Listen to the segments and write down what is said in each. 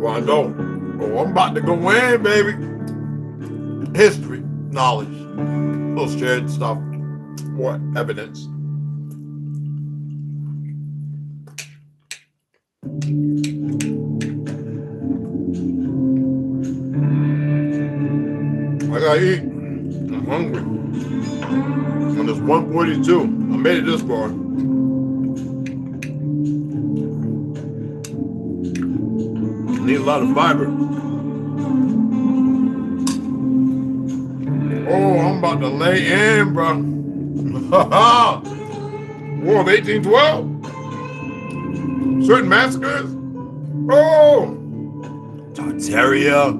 I know. Oh, I'm about to go in, baby. History, knowledge, little shared stuff, more evidence. I gotta eat. I'm hungry. And it's 1:42. I made it this far. Need a lot of fiber. Oh, I'm about to lay in, bro. War of 1812. Certain massacres. Oh, Tartaria.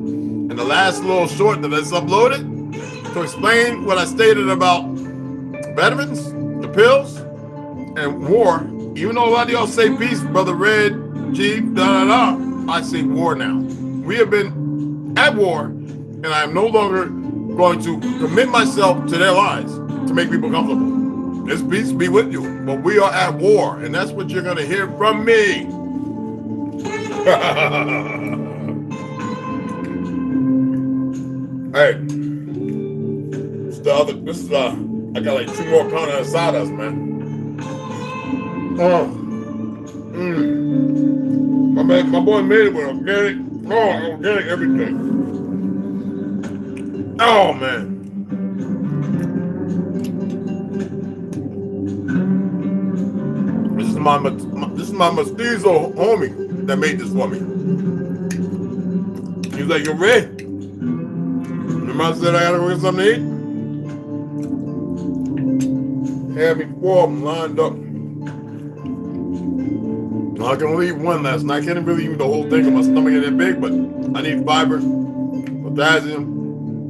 And the last little short that I uploaded to explain what I stated about veterans, the pills, and war. Even though a lot of y'all say peace, Brother Red, Chief, I say war now. We have been at war, and I am no longer going to commit myself to their lies to make people comfortable. This peace be with you, but we are at war, and that's what you're going to hear from me. Hey, I got like 2 more carne asadas, man. Oh, my boy made it with organic, organic everything. Oh, man. This is my mestizo homie that made this for me. He's like, you ready? Remember I said I gotta go get something to eat? Had me 4 of them lined up. I can only eat one last night. I can't really eat the whole thing because my stomach ain't that big, but I need fiber, potassium,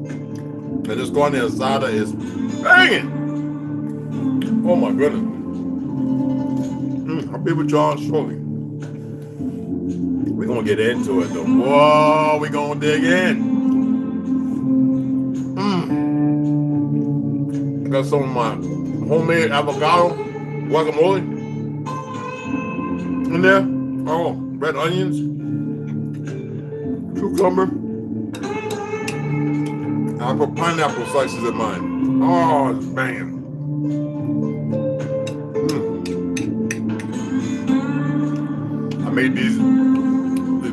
and this carne asada is banging. Oh my goodness. I'll be with y'all shortly. We're gonna get into it though. Whoa, we're gonna dig in. I got some of my homemade avocado guacamole in there. Oh, red onions, cucumber. I put pineapple slices in mine. Oh, it's banging. I made these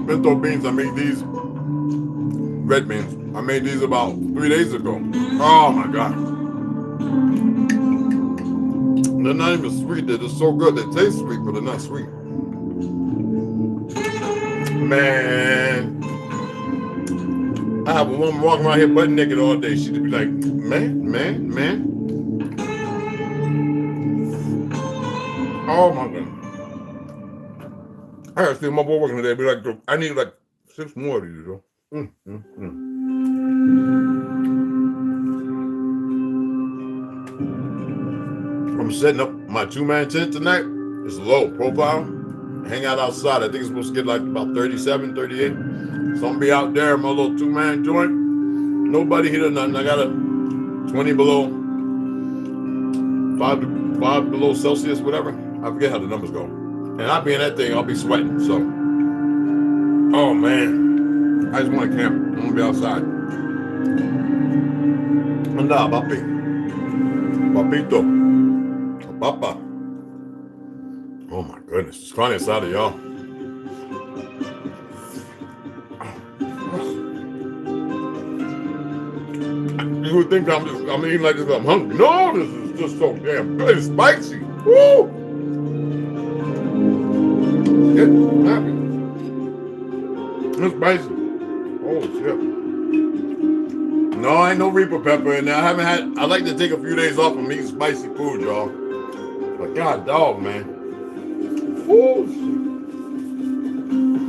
pinto beans. I made these red beans. I made these about 3 days ago. Oh my God. They're not even sweet. They're just so good. They taste sweet, but they're not sweet. Man. I have a woman walking around here butt naked all day. She'd be like, man. Oh my goodness. I gotta see my boy working today. Be like, I need like 6 more of these, though. I'm setting up my 2-man tent tonight. It's low profile. Hang out outside. I think it's supposed to get like about 37, 38. So I'm gonna be out there in my little 2-man joint. Nobody hit or nothing. I got a 20 below, 5 below Celsius, whatever. I forget how the numbers go. And I'll be in that thing, I'll be sweating. So, oh man, I just want to camp. I'm gonna be outside. Anda, papi. Papito. Papa. Oh my goodness, it's carne asada, y'all. You would think I'm eating like this, I'm hungry. No, this is just so damn good. It's spicy. Woo! It's happy. It's spicy. Oh shit. No, ain't no Reaper pepper in there. I like to take a few days off from eating spicy food, y'all. But God dog, man. Oh shit.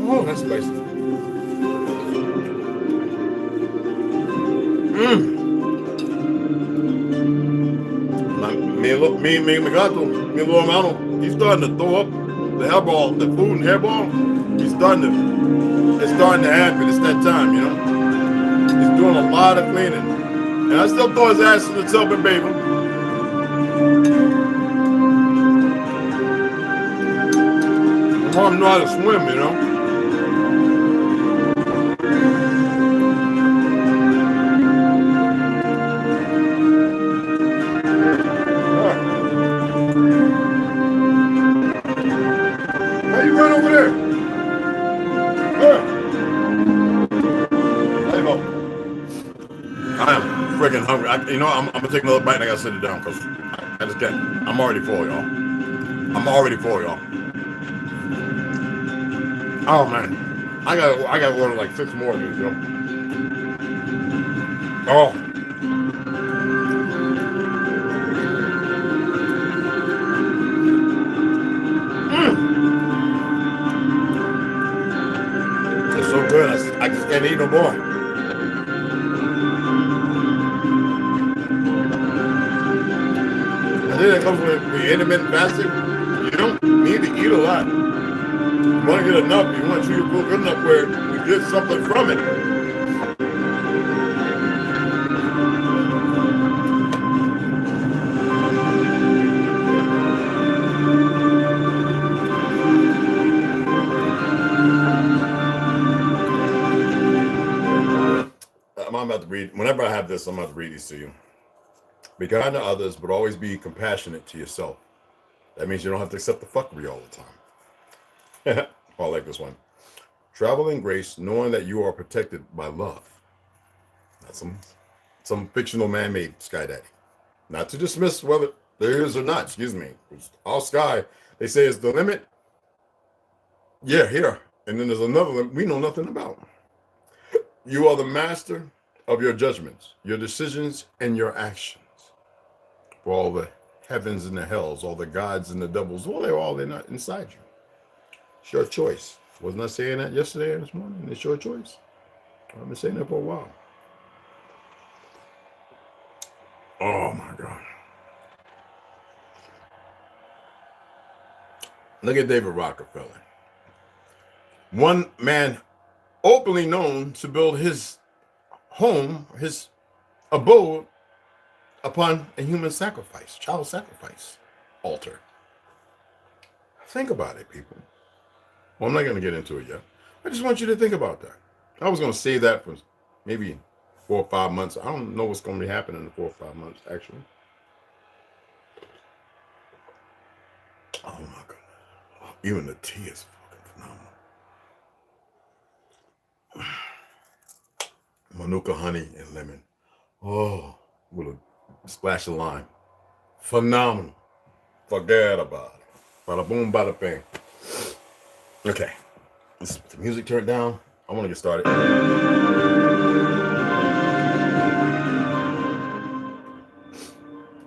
Oh, that's spicy. Me, mi gato, mi little hermano, he's starting to throw up the hairball, the food and hairball. It's starting to happen. It's that time, you know. He's doing a lot of cleaning. And I still throw his ass in the tub and bathe him. My mom know how to swim, you know. getting hungry. You know, I'm gonna take another bite and I gotta sit it down because I just can't. I'm already full, y'all. I'm already full, y'all. Oh man, I gotta order like 6 more of these, yo. Oh. It's so good. I just can't eat no more. I think that comes with intermittent fasting. You don't need to eat a lot. You want to get enough. You want to chew your food good enough where you get something from it. I'm about to read. Whenever I have this, I'm about to read these to you. Be kind to others, but always be compassionate to yourself. That means you don't have to accept the fuckery all the time. I like this one. Travel in grace, knowing that you are protected by love. That's some fictional man-made sky daddy. Not to dismiss whether there is or not. Excuse me. All sky, they say, is the limit. Yeah, here. And then there's another limit we know nothing about. You are the master of your judgments, your decisions, and your actions. For all the heavens and the hells, all the gods and the devils, they're not inside you. It's your choice. Wasn't I saying that yesterday and this morning? It's your choice. I've been saying that for a while. Oh my God. Look at David Rockefeller. One man openly known to build his home, his abode, upon a human sacrifice, child sacrifice altar. Think about it, people. Well, I'm not going to get into it yet. I just want you to think about that. I was going to say that for maybe 4 or 5 months. I don't know what's going to be happening in 4 or 5 months, actually. Oh my goodness. Oh, even the tea is fucking phenomenal. Manuka honey and lemon. Oh, with a splash of lime. Phenomenal. Forget about it. Bada boom, bada bang. Okay. Let's put the music turned down. I want to get started.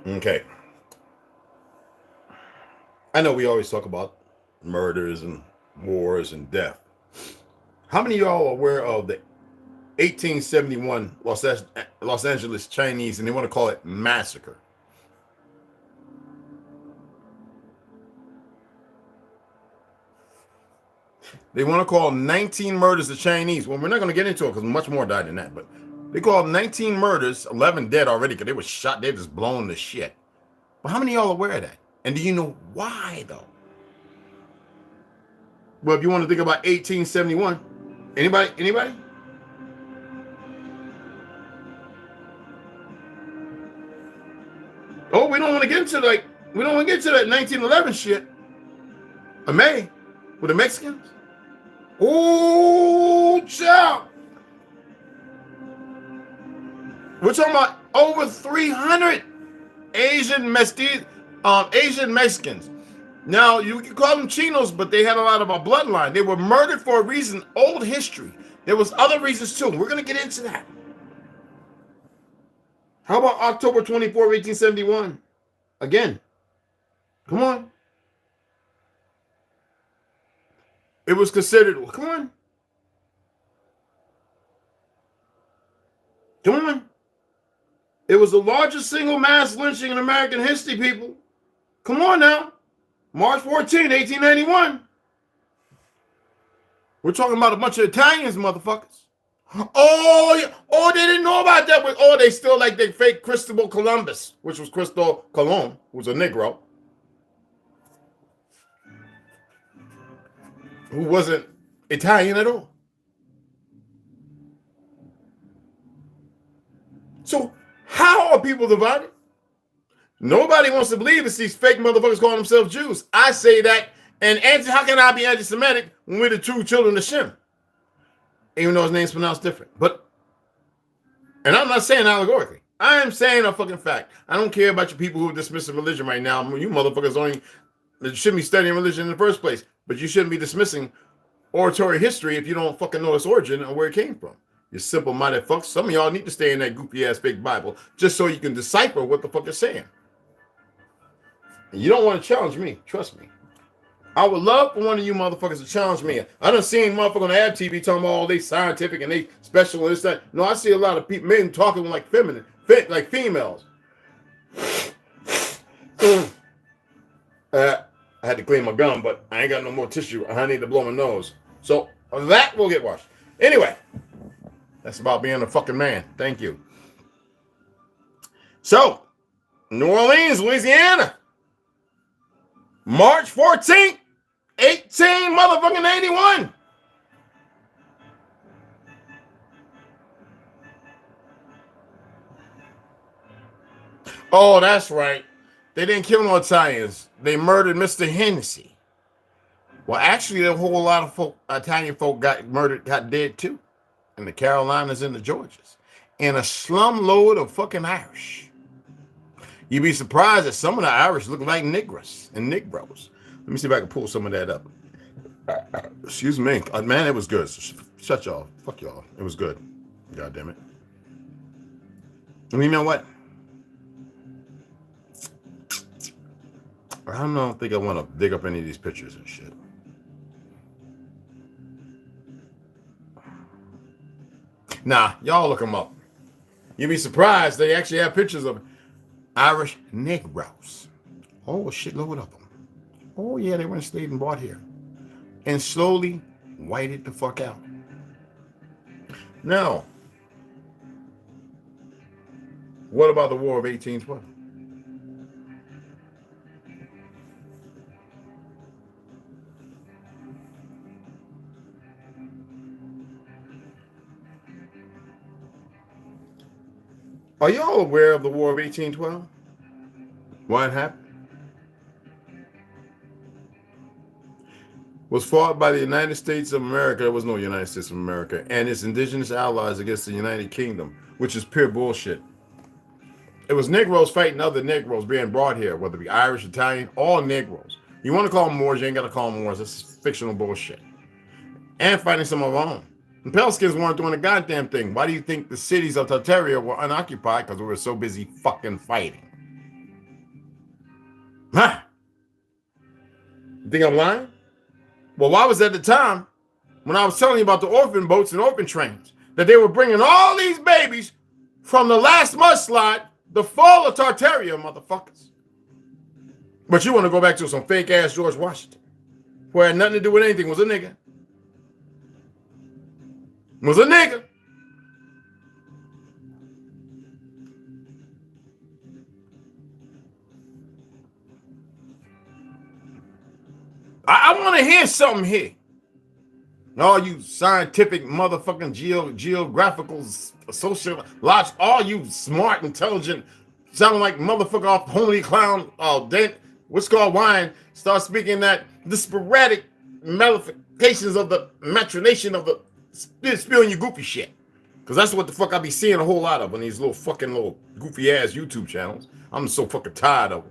Okay. I know we always talk about murders and wars and death. How many of y'all are aware of the 1871 Los Angeles Chinese, and they want to call it massacre? They want to call 19 murders the Chinese. Well, we're not going to get into it because much more died than that. But they called 19 murders, 11 dead already because they were shot. They just blown to shit. Well, how many of y'all are aware of that? And do you know why, though? Well, if you want to think about 1871, anybody? Oh, we don't want to get into that 1911 shit. Of May with the Mexicans. Oh, child. We're talking about over 300 Asian Mexicans. Now, you can call them Chinos, but they had a lot of our bloodline. They were murdered for a reason, old history. There was other reasons too. We're going to get into that. How about October 24, 1871? Again. Come on. It was considered, come on. Come on. It was the largest single mass lynching in American history, people. Come on now. March 14, 1891. We're talking about a bunch of Italians, motherfuckers. Oh, yeah. Oh, they didn't know about that. Oh, they still like they fake Cristobal Columbus, which was Cristobal Colon, who was a Negro, who wasn't Italian at all. So how are people divided? Nobody wants to believe it's these fake motherfuckers calling themselves Jews. I say that, and how can I be anti-Semitic when we're the true children of Shem? Even though his name's pronounced different. And I'm not saying allegorically. I am saying a fucking fact. I don't care about you people who are dismissing religion right now. You motherfuckers shouldn't be studying religion in the first place. But you shouldn't be dismissing oratory history if you don't fucking know its origin and where it came from. You simple-minded fucks. Some of y'all need to stay in that goofy-ass fake Bible just so you can decipher what the fuck it's saying. And you don't want to challenge me. Trust me. I would love for one of you motherfuckers to challenge me. I done seen motherfuckers on the ad TV talking about all they scientific and they special and this, that. No, I see a lot of people, men talking like feminine, like females. I had to clean my gum, but I ain't got no more tissue. I need to blow my nose. So that will get washed. Anyway, that's about being a fucking man. Thank you. So, New Orleans, Louisiana. March 14th, 81. Oh, that's right. They didn't kill no Italians. They murdered Mr. Hennessy. Well, actually, a whole lot of Italian folk got murdered, got dead too. In the Carolinas and the Georgias. And a slum load of fucking Irish. You'd be surprised that some of the Irish look like Negroes and Negroes. Let me see if I can pull some of that up. Excuse me. Man, it was good. Shut y'all. Fuck y'all. It was good. God damn it. And you know what? I don't think I want to dig up any of these pictures and shit. Nah, y'all look them up. You'd be surprised they actually have pictures of Irish Negroes. Oh, a shitload of them. Oh, yeah, they were enslaved and brought here. And slowly whited the fuck out. Now, what about the War of 1812? Are y'all aware of the War of 1812? What happened? Was fought by the United States of America. There was no United States of America and its indigenous allies against the United Kingdom, which is pure bullshit. It was Negroes fighting other Negroes being brought here, whether it be Irish, Italian, all Negroes. You want to call them Moors, you ain't got to call them Moors. That's fictional bullshit. And fighting some of our own. The Pelskins weren't doing a goddamn thing. Why do you think the cities of Tartaria were unoccupied? Because we were so busy fucking fighting. Huh? You think I'm lying? Well, why was at the time when I was telling you about the orphan boats and orphan trains that they were bringing all these babies from the last mudslide, the fall of Tartaria, motherfuckers. But you want to go back to some fake ass George Washington, who had nothing to do with anything, was a nigga. Was a nigga. I want to hear something here. All you scientific motherfucking geographical, social, logic, all you smart, intelligent, sounding like motherfucker off homely clown, what's called wine, start speaking that the sporadic modifications of the maturation of the spilling your goofy shit. Because that's what the fuck I be seeing a whole lot of on these little goofy ass YouTube channels. I'm so fucking tired of them.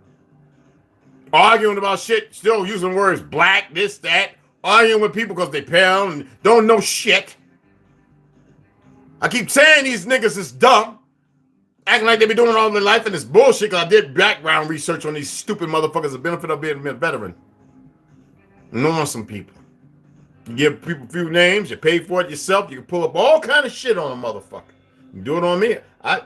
Arguing about shit, still using words black, this, that. Arguing with people because they pale and don't know shit. I keep saying these niggas is dumb. Acting like they be doing it all their life and it's bullshit because I did background research on these stupid motherfuckers, the benefit of being a veteran. Knowing some people. You give people a few names, you pay for it yourself, you can pull up all kind of shit on a motherfucker. You do it on me. I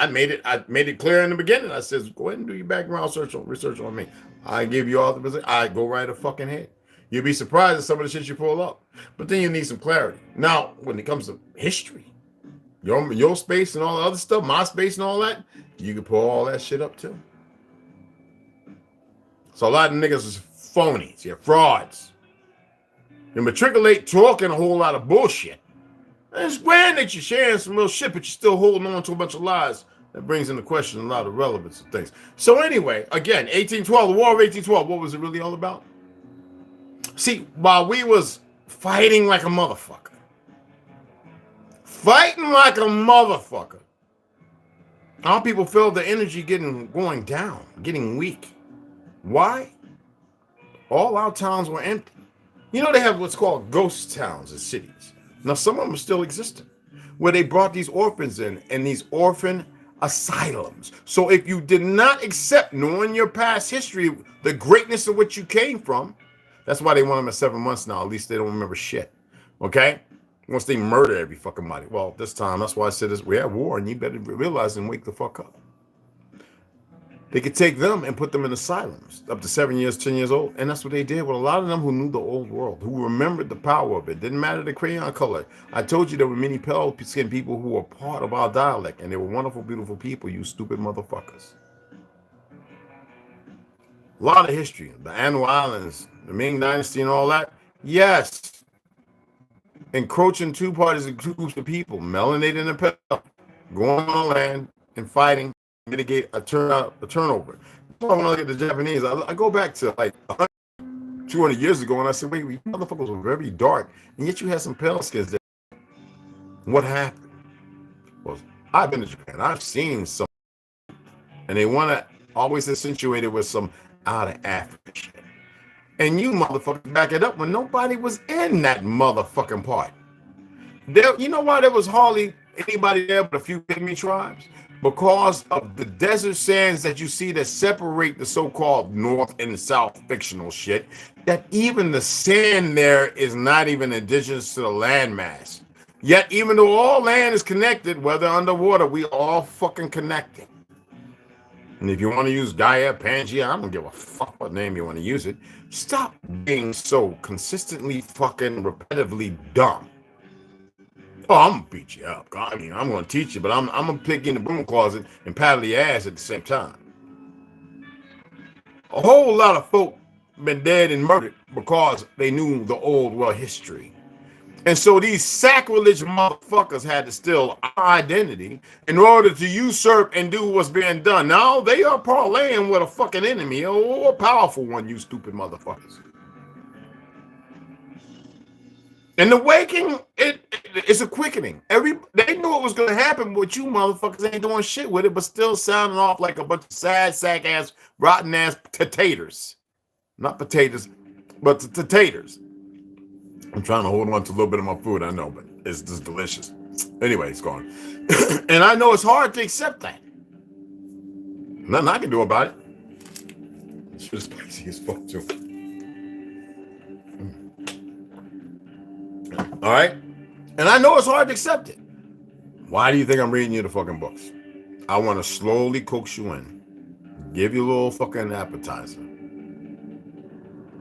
made it clear in the beginning. I says, go ahead and do your background research on me. I give you all the business. I go right ahead head. You'll be surprised at some of the shit you pull up. But then you need some clarity. Now, when it comes to history, your space and all the other stuff, my space and all that, you can pull all that shit up too. So a lot of niggas is phonies. You're frauds. You matriculate talking a whole lot of bullshit. And it's grand that you're sharing some real shit, but you're still holding on to a bunch of lies. That brings into question a lot of relevance of things. So anyway, again, 1812, the War of 1812, what was it really all about? See, while we was fighting like a motherfucker, Our people feel the energy going down, getting weak. Why? All our towns were empty. You know, they have what's called ghost towns in cities. Now, some of them are still existing, where they brought these orphans in and these orphan asylums. So if you did not accept, knowing your past history, the greatness of what you came from, that's why they want them at 7 months now. At least they don't remember shit. Okay? Once they murder every fucking body. Well, this time, that's why I said this, we have war, and you better realize and wake the fuck up. They could take them and put them in asylums up to 7 years, 10 years old. And that's what they did with a lot of them who knew the old world, who remembered the power of it. Didn't matter the crayon color. I told you there were many pale-skinned people who were part of our dialect, and they were wonderful, beautiful people, you stupid motherfuckers. A lot of history. The Anu Islands, the Ming Dynasty and all that. Yes. Encroaching two parties and two groups of people, melanated and pale, going on land and fighting, mitigate a turnover. When I look at the Japanese, I go back to like 200 years ago, and I said, wait, you motherfuckers were very dark, and yet you had some pale skins there. What happened? Well, I've been to Japan. I've seen some, and they want to always accentuate it with some out of Africa shit. And you motherfuckers back it up when nobody was in that motherfucking part. There, you know why there was hardly anybody there but a few pygmy tribes? Because of the desert sands that you see that separate the so-called North and South fictional shit, that even the sand there is not even indigenous to the landmass. Yet, even though all land is connected, whether underwater, we all fucking connected. And if you want to use Gaia, Pangea, I don't give a fuck what name you want to use it. Stop being so consistently fucking repetitively dumb. Oh, I'm gonna beat you up. I mean, I'm gonna teach you, but I'm gonna pick in the broom closet and paddle your ass at the same time. A whole lot of folk been dead and murdered because they knew the old world history. And so these sacrilege motherfuckers had to steal our identity in order to usurp and do what's being done. Now they are parlaying with a fucking enemy, a powerful one, you stupid motherfuckers. And the waking, it's a quickening. They knew it was going to happen, but you motherfuckers ain't doing shit with it, but still sounding off like a bunch of sad sack ass, rotten ass taters. Not potatoes, but taters. I'm trying to hold on to a little bit of my food, I know, but it's just delicious. Anyway, it's gone. And I know it's hard to accept that. Nothing I can do about it. It's just spicy as fuck, too. All right? And I know it's hard to accept it. Why do you think I'm reading you the fucking books? I want to slowly coax you in. Give you a little fucking appetizer.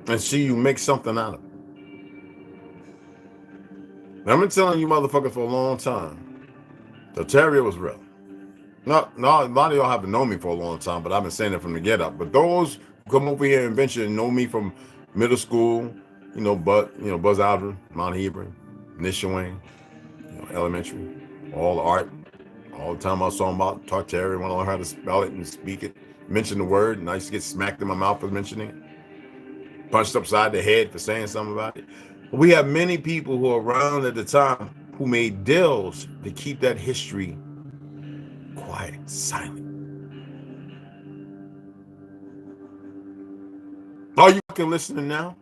And see you make something out of it. I've been telling you motherfuckers for a long time. The terrier was real. No, a lot of y'all haven't known me for a long time, but I've been saying it from the get up. But those who come over here and venture and know me from middle school, Buzz Aldrin, Mount Hebron, Nishawayne, elementary, all the art, all the time I was talking about Tartaria, when I learned how to spell it and speak it, mention the word, and I used to get smacked in my mouth for mentioning it, punched upside the head for saying something about it. We have many people who are around at the time who made deals to keep that history quiet, silent. Are you fucking listening now?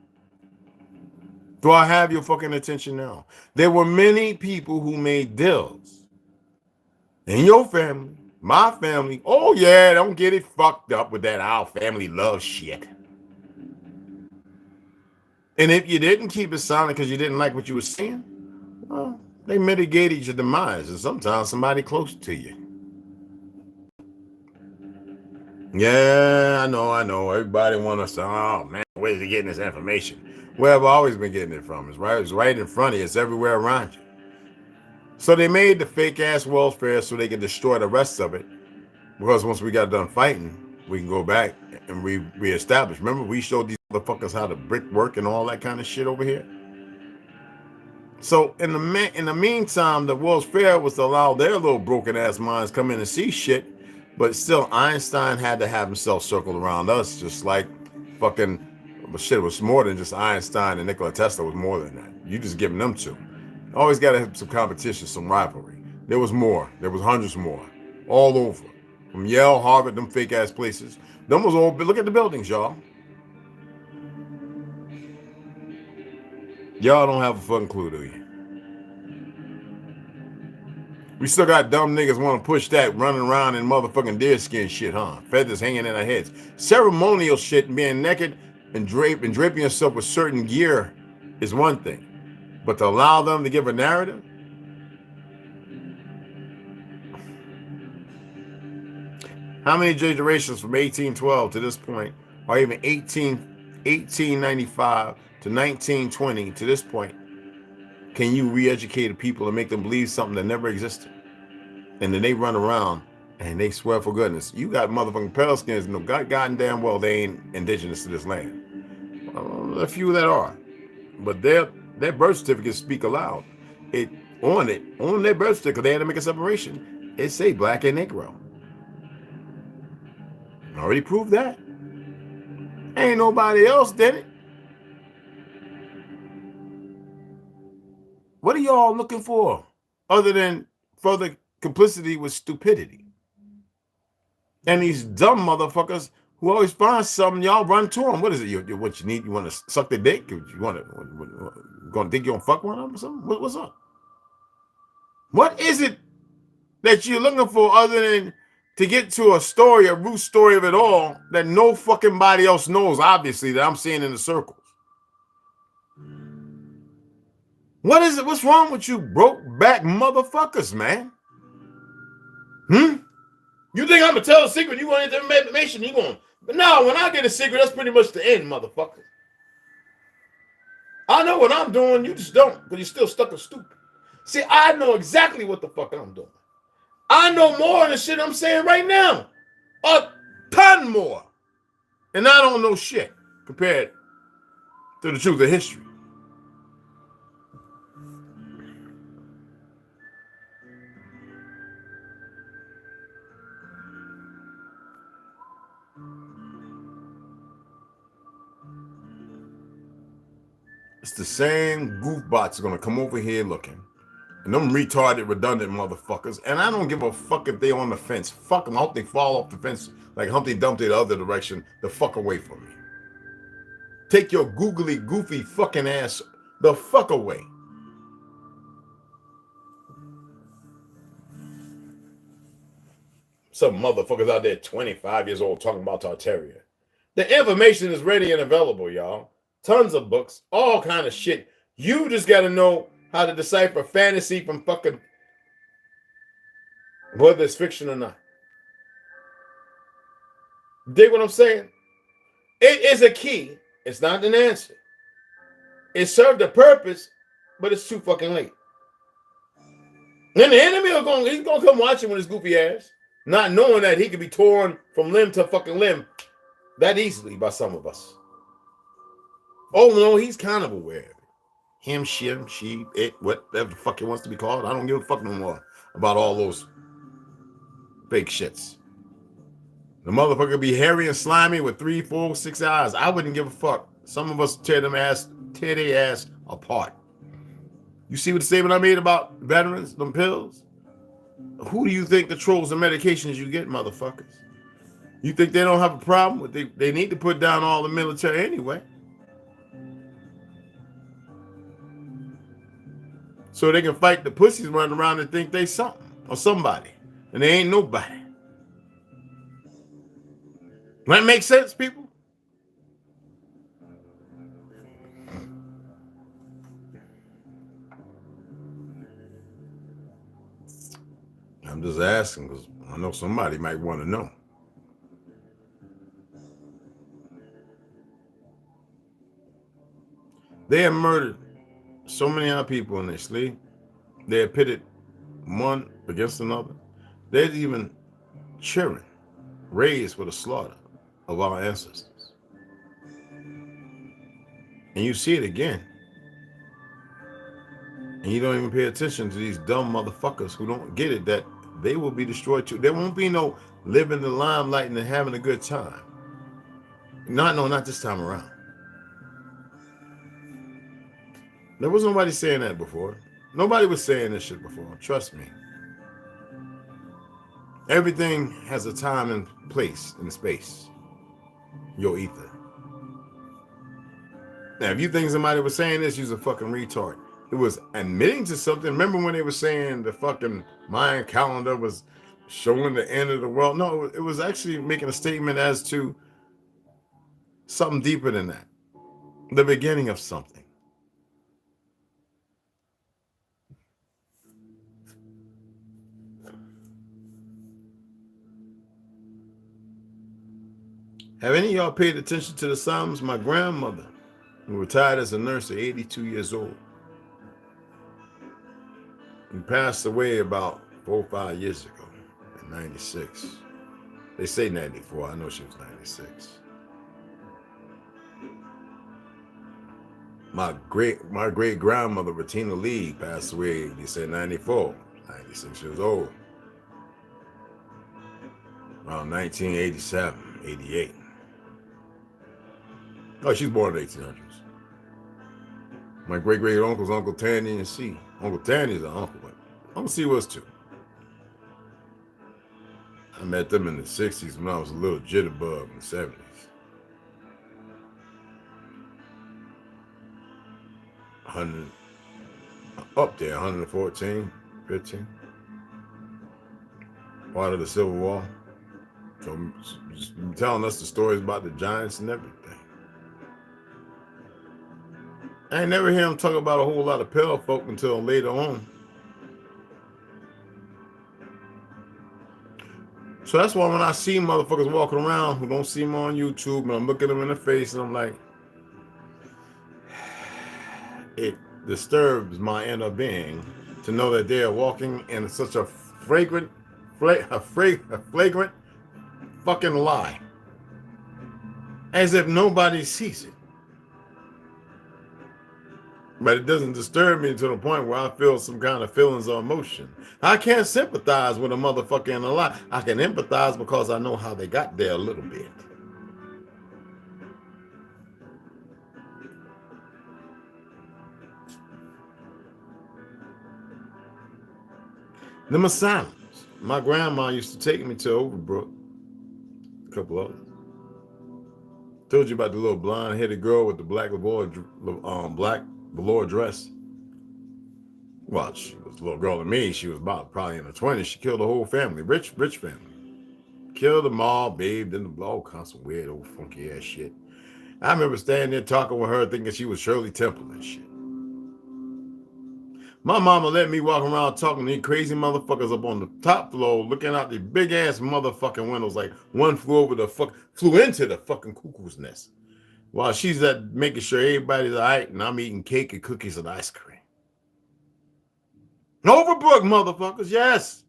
Do I have your fucking attention now? There were many people who made deals. In your family, my family, oh yeah, don't get it fucked up with that our family love shit. And if you didn't keep it silent because you didn't like what you were saying, well, they mitigated your demise, and sometimes somebody close to you. Yeah, I know. Everybody want us to, oh man, where's he getting this information? Where have I always been getting it from? It's right in front of you. It's everywhere around you. So they made the fake ass World's Fair so they could destroy the rest of it. Because once we got done fighting, we can go back and reestablish. Remember, we showed these motherfuckers how the brick work and all that kind of shit over here. So in the meantime, the World's Fair was to allow their little broken ass minds come in and see shit, but still Einstein had to have himself circled around us, just like fucking shit was more than just Einstein and Nikola Tesla was more than that. You just giving them two. Always got to have some competition, some rivalry. There was more. There was hundreds more, all over. From Yale, Harvard, them fake ass places. Them was all, look at the buildings, y'all. Y'all don't have a fucking clue, do you? We still got dumb niggas want to push that running around in motherfucking deerskin shit, huh? Feathers hanging in our heads. Ceremonial shit and being naked and draping yourself with certain gear is one thing. But to allow them to give a narrative? How many generations from 1812 to this point, or even 1895 to 1920 to this point, can you re-educate people and make them believe something that never existed? And then they run around and they swear for goodness. You got motherfucking pale skins, no goddamn well they ain't indigenous to this land. A few that are. But their birth certificates speak aloud. On their birth certificate, they had to make a separation. It say black and Negro. Already proved that. Ain't nobody else did it. What are y'all looking for other than further complicity with stupidity? And these dumb motherfuckers who always find something, y'all run to them. What is it? What you need? You want to suck their dick? You want to gonna think you gonna fuck one of them or something? What's up? What is it that you're looking for other than to get to a story, a root story of it all that no fucking body else knows, obviously, that I'm seeing in the circles? What is it? What's wrong with you broke back motherfuckers, man? You think I'm gonna tell a secret? You want information? You going? But no, when I get a secret, that's pretty much the end, motherfucker. I know what I'm doing. You just don't, because you're still stuck and stupid. See, I know exactly what the fuck I'm doing. I know more than the shit I'm saying right now. A ton more. And I don't know shit compared to the truth of history. It's the same goofbots are gonna come over here looking. And them retarded, redundant motherfuckers. And I don't give a fuck if they on the fence. Fuck them. I hope they fall off the fence like Humpty Dumpty the other direction the fuck away from me. Take your googly, goofy fucking ass the fuck away. Some motherfuckers out there 25 years old talking about Tartaria. The information is ready and available, y'all. Tons of books, all kind of shit. You just got to know how to decipher fantasy from fucking whether it's fiction or not. Dig what I'm saying? It is a key. It's not an answer. It served a purpose, but it's too fucking late. And the enemy he's gonna come watching with his goofy ass, not knowing that he could be torn from limb to fucking limb that easily by some of us. Oh no, he's kind of aware of it. Him, she, it, whatever the fuck it wants to be called. I don't give a fuck no more about all those fake shits. The motherfucker be hairy and slimy with 3, 4, 6 eyes. I wouldn't give a fuck. Some of us tear their ass apart. You see what the statement I made about veterans, them pills? Who do you think controls the medications you get, motherfuckers? You think they don't have a problem with they need to put down all the military anyway. So they can fight the pussies running around and think they something or somebody. And they ain't nobody. That makes sense, people? I'm just asking because I know somebody might want to know. They have murdered so many other people in their sleep. They have pitted one against another. There's even children raised for the slaughter of our ancestors. And you see it again. And you don't even pay attention to these dumb motherfuckers who don't get it, that they will be destroyed too. There won't be no living the limelight and having a good time. Not this time around. There was nobody saying that before. Nobody was saying this shit before. Trust me. Everything has a time and place and space. Your ether. Now, if you think somebody was saying this, you're a fucking retard. It was admitting to something. Remember when they were saying the fucking Mayan calendar was showing the end of the world? No, it was actually making a statement as to something deeper than that. The beginning of something. Have any of y'all paid attention to the Psalms? My grandmother, who retired as a nurse at 82 years old, he passed away about 4 or 5 years ago at 96. They say 94. I know she was 96. My great grandmother, Bettina Lee, passed away, they said 94, 96 years old. Around 1987, 88. Oh, she's born in the 1800s. My great uncle's Uncle Tanny and C. Uncle Tanny's an uncle, but Uncle C was too. I met them in the 60s when I was a little jitterbug in the 70s. Up there, 114, 15. Part of the Civil War. So just telling us the stories about the giants and everything. I ain't never hear him talk about a whole lot of pale folk until later on. So that's why when I see motherfuckers walking around who don't see me on YouTube, and I'm looking them in the face and I'm like, it disturbs my inner being to know that they are walking in such a flagrant fucking lie, as if nobody sees it. But it doesn't disturb me to the point where I feel some kind of feelings or emotion. I can't sympathize with a motherfucker in a lie. I can empathize because I know how they got there a little bit. Them asylums. My grandma used to take me to Overbrook. A couple of them. Told you about the little blonde-headed girl with the black velour dress. Well, she was a little girl to me. She was probably in her 20s. She killed the whole family, rich family. Killed them all, bathed in the all kinds of weird old funky ass shit. I remember standing there talking with her, thinking she was Shirley Temple and shit. My mama let me walk around talking to these crazy motherfuckers up on the top floor, looking out the big ass motherfucking windows like one flew into the fucking cuckoo's nest. While she's at making sure everybody's all right and I'm eating cake and cookies and ice cream. Overbrook, motherfuckers, yes.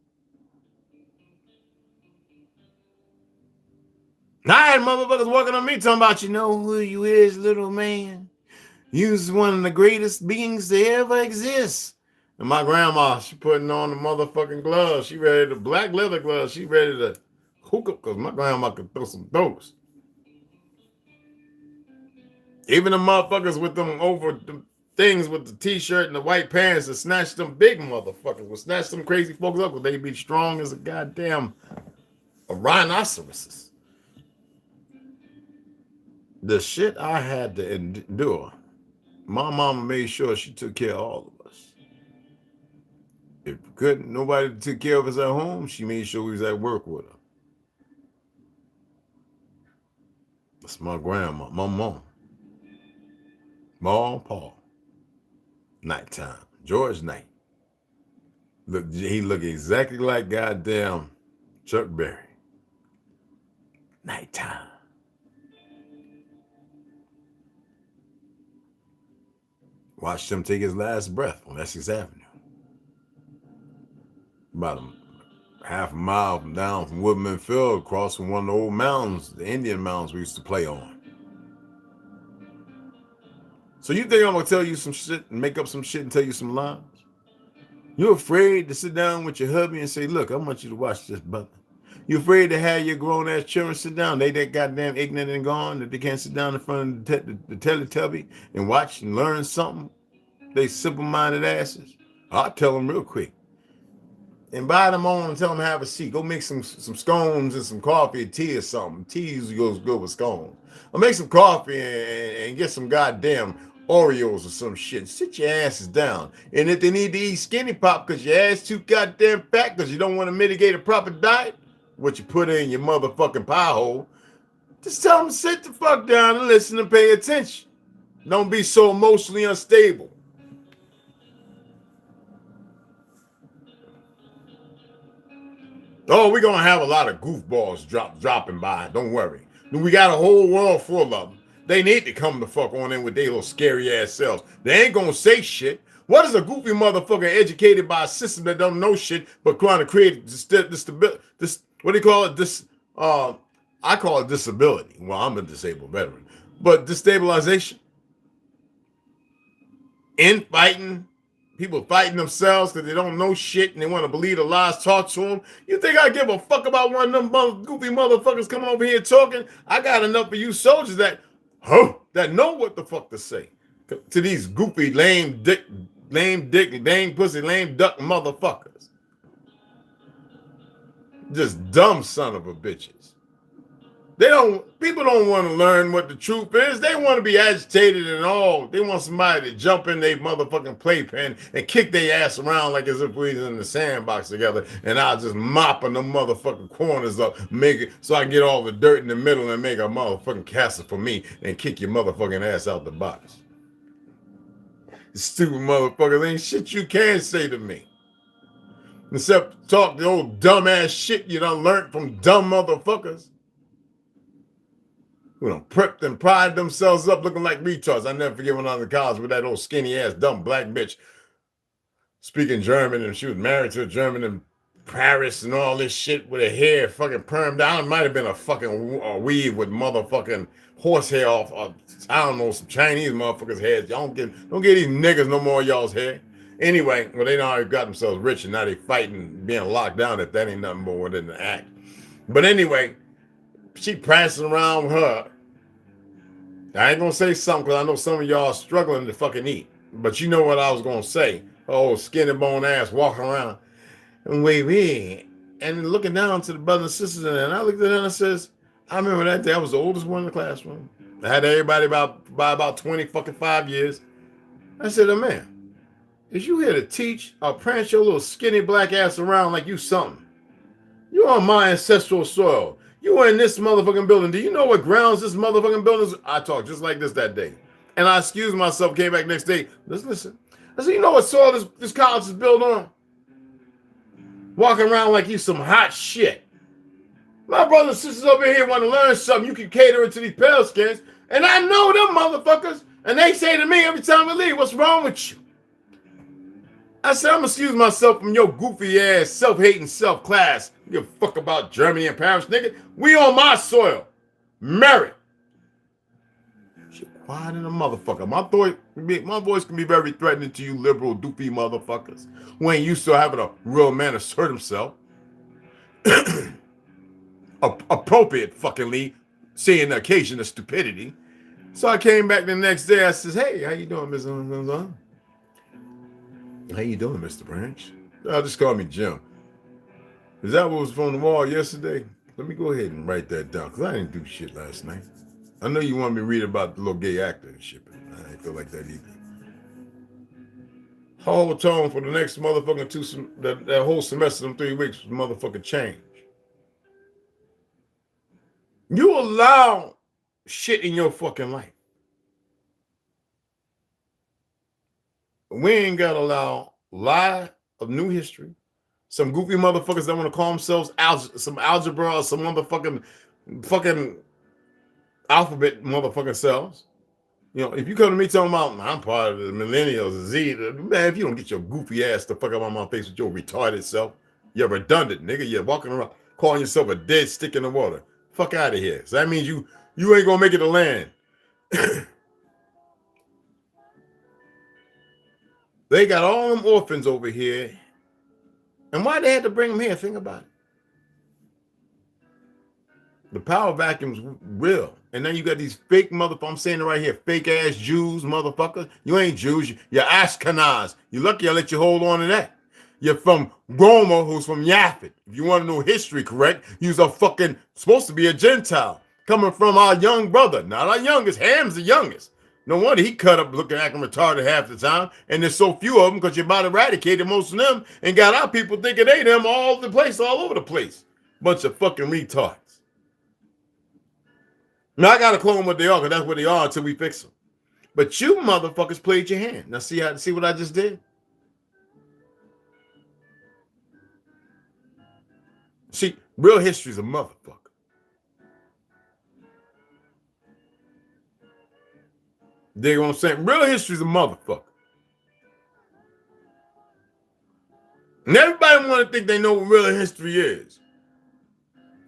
I had motherfuckers walking on me talking about, you know who you is, little man. You's one of the greatest beings to ever exist. And my grandma, she putting on the motherfucking gloves. She ready to black leather gloves. She ready to hook up because my grandma could throw some those. Even the motherfuckers with them over the things with the t-shirt and the white pants that snatched them big motherfuckers will snatch them crazy folks up because they be strong as a goddamn rhinoceros. The shit I had to endure, my mama made sure she took care of all of us. If nobody took care of us at home, she made sure we was at work with her. That's my grandma, my mom. Mom, Paul. Nighttime. George Knight. Look, he looked exactly like goddamn Chuck Berry. Nighttime. Watched him take his last breath on Essex Avenue. About a half a mile down from Woodman Field, across from one of the old mountains, the Indian mountains we used to play on. So you think I'm gonna tell you some shit and make up some shit and tell you some lies? You're afraid to sit down with your hubby and say, look, I want you to watch this, brother. You're afraid to have your grown-ass children sit down. They that goddamn ignorant and gone that they can't sit down in front of the Teletubby and watch and learn something. They simple-minded asses. I'll tell them real quick. Invite them on and tell them to have a seat. Go make some scones and some coffee, tea or something. Tea usually goes good with scones. Or make some coffee and get some goddamn Oreos or some shit. Sit your asses down. And if they need to eat skinny pop because your ass too goddamn fat because you don't want to mitigate a proper diet, what you put in your motherfucking pie hole, just tell them to sit the fuck down and listen and pay attention. Don't be so emotionally unstable. Oh, we're going to have a lot of goofballs dropping by. Don't worry. We got a whole world full of them. They need to come the fuck on in with their little scary ass selves. They ain't going to say shit. What is a goofy motherfucker educated by a system that don't know shit but trying to create this what do you call it? I call it disability. Well, I'm a disabled veteran. But destabilization. Infighting. People fighting themselves because they don't know shit and they want to believe the lies taught to them. You think I give a fuck about one of them goofy motherfuckers coming over here talking? I got enough of you soldiers that know what the fuck to say to these goofy, lame dick, lame pussy, lame duck motherfuckers. Just dumb son of a bitches. People don't want to learn what the truth is. They want to be agitated and all. They want somebody to jump in their motherfucking playpen and kick their ass around like as if we was in the sandbox together. And I'll just mopping the motherfucking corners up, make it so I can get all the dirt in the middle and make a motherfucking castle for me and kick your motherfucking ass out the box. Stupid motherfuckers, ain't shit you can say to me. Except talk the old dumbass shit you done learned from dumb motherfuckers. Who done prepped and pried themselves up looking like retards. I never forget when I was in college with that old skinny ass dumb black bitch speaking German, and she was married to a German in Paris and all this shit with her hair fucking permed down. It might have been a fucking weave with motherfucking horsehair off. I don't know, some Chinese motherfuckers' heads. Y'all don't get these niggas no more of y'all's hair. Anyway, well, they already got themselves rich and now they fighting being locked down if that ain't nothing more than an act. But anyway, she prancing around with her. I ain't gonna say something because I know some of y'all are struggling to fucking eat. But you know what I was gonna say. Oh, skinny bone ass walking around and waving and looking down to the brothers and sisters. And I looked at her and I says, I remember that day I was the oldest one in the classroom. I had everybody by about 20 fucking 5 years. I said, oh man, is you here to teach or prance your little skinny black ass around like you something? You on my ancestral soil. You were in this motherfucking building. Do you know what grounds this motherfucking building is? I talked just like this that day. And I excused myself, came back next day. Let's listen. I said, you know what soil this college is built on? Walking around like you some hot shit. My brothers and sisters over here want to learn something. You can cater it to these pale skins. And I know them motherfuckers. And they say to me every time we leave, what's wrong with you? I said, I'm going to excuse myself from your goofy ass, self-hating self-class. You give a fuck about Germany and Paris, nigga. We on my soil. Merit. Shit, quiet in a motherfucker. My voice can be very threatening to you liberal, doofy motherfuckers who ain't used to having a real man assert himself. Appropriate fuckingly, seeing the occasion of stupidity. So I came back the next day. I says, hey, how you doing, Mr. How you doing, Mr. Branch? Just call me Jim. Is that what was on the wall yesterday? Let me go ahead and write that down, because I didn't do shit last night. I know you want me to read about the little gay actor and shit, but I ain't feel like that either. Whole tone for the next motherfucking that whole semester, them 3 weeks, was motherfucking change. You allow shit in your fucking life. We ain't got to allow lie of new history. Some goofy motherfuckers that want to call themselves some algebra or some motherfucking fucking alphabet motherfucking selves. You know, if you come to me talking about I'm part of the millennials, Z, man, if you don't get your goofy ass the fuck out of my face with your retarded self, you're redundant, nigga. You're walking around calling yourself a dead stick in the water. Fuck out of here. So that means you ain't gonna make it to land. They got all them orphans over here. And why they had to bring them here? Think about it. The power vacuum's real. And then you got these fake motherfuckers. I'm saying it right here. Fake ass Jews, motherfucker. You ain't Jews. You're Ashkenaz. You lucky I let you hold on to that. You're from Gomer, who's from Yaphet. If you want to know history correct, you's a fucking supposed to be a Gentile. Coming from our young brother, not our youngest. Ham's the youngest. No wonder he cut up looking acting retarded half the time. And there's so few of them because you're about eradicated most of them and got our people thinking they them all over the place. Bunch of fucking retards. Now I gotta call them what they are, because that's what they are until we fix them. But you motherfuckers played your hand. Now see what I just did? See, real history's a motherfucker. Dig what I'm saying? Real history's a motherfucker. And everybody want to think they know what real history is.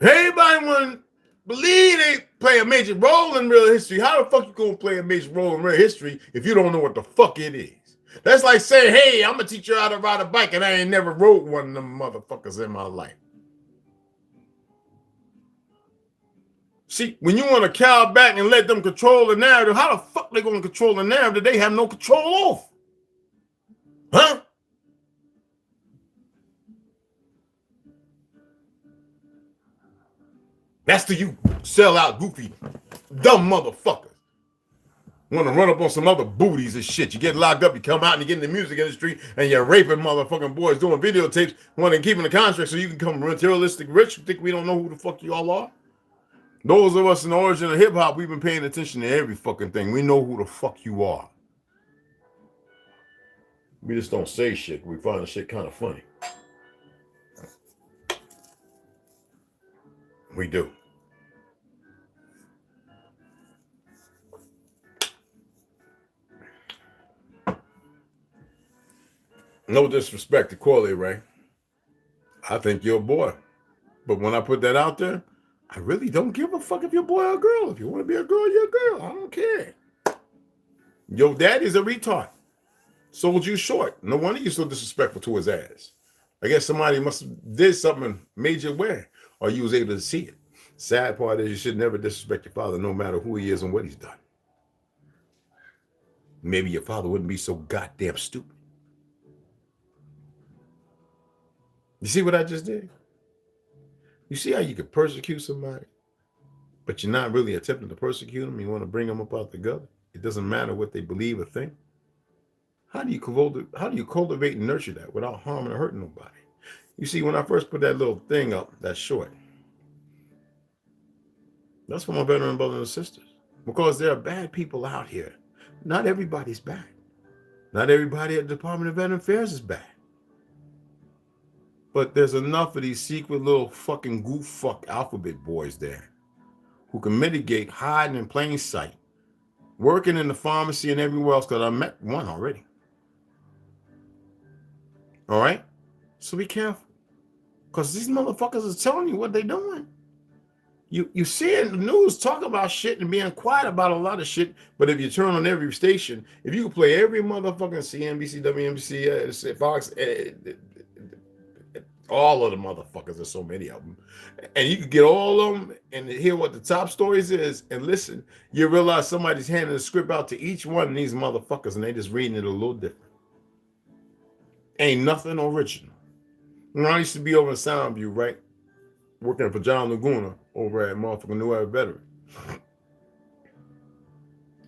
Everybody want to believe they play a major role in real history. How the fuck you gonna play a major role in real history if you don't know what the fuck it is? That's like saying, hey, I'm gonna teach you how to ride a bike and I ain't never rode one of them motherfuckers in my life. See, when you want to cow back and let them control the narrative, how the fuck they going to control the narrative they have no control over? Huh? That's to you sell out goofy, dumb motherfuckers. Want to run up on some other booties and shit. You get locked up, you come out and you get in the music industry and you're raping motherfucking boys doing videotapes, want to keep in the contract so you can become materialistic rich. You think we don't know who the fuck you all are? Those of us in the origin of hip-hop, we've been paying attention to every fucking thing. We know who the fuck you are. We just don't say shit. We find the shit kind of funny. We do. No disrespect to Corley, Ray. I think you're a boy. But when I put that out there, I really don't give a fuck if you're a boy or a girl. If you want to be a girl, you're a girl. I don't care. Your daddy's a retard. Sold you short. No wonder you're so disrespectful to his ass. I guess somebody must have did something major aware, or you was able to see it. Sad part is you should never disrespect your father, no matter who he is and what he's done. Maybe your father wouldn't be so goddamn stupid. You see what I just did? You see how you could persecute somebody, but you're not really attempting to persecute them. You want to bring them up out the gutter. It doesn't matter what they believe or think. How do you cultivate and nurture that without harming or hurting nobody? You see, when I first put that little thing up, that short, that's for my veteran brothers and sisters, because there are bad people out here. Not everybody's bad. Not everybody at the Department of Veteran Affairs is bad. But there's enough of these secret little fucking goof fuck alphabet boys there who can mitigate hiding in plain sight, working in the pharmacy and everywhere else, because I met one already. All right? So be careful, because these motherfuckers are telling you what they're doing. You see in the news talking about shit and being quiet about a lot of shit, but if you turn on every station, if you can play every motherfucking CNBC, WNBC, Fox, all of the motherfuckers, there's so many of them, and you can get all of them and hear what the top stories is and listen, you realize somebody's handing a script out to each one of these motherfuckers and they just reading it a little different. Ain't nothing original. When I used to be over in Soundview, right, working for John Laguna over at motherfucking New Era Veteran,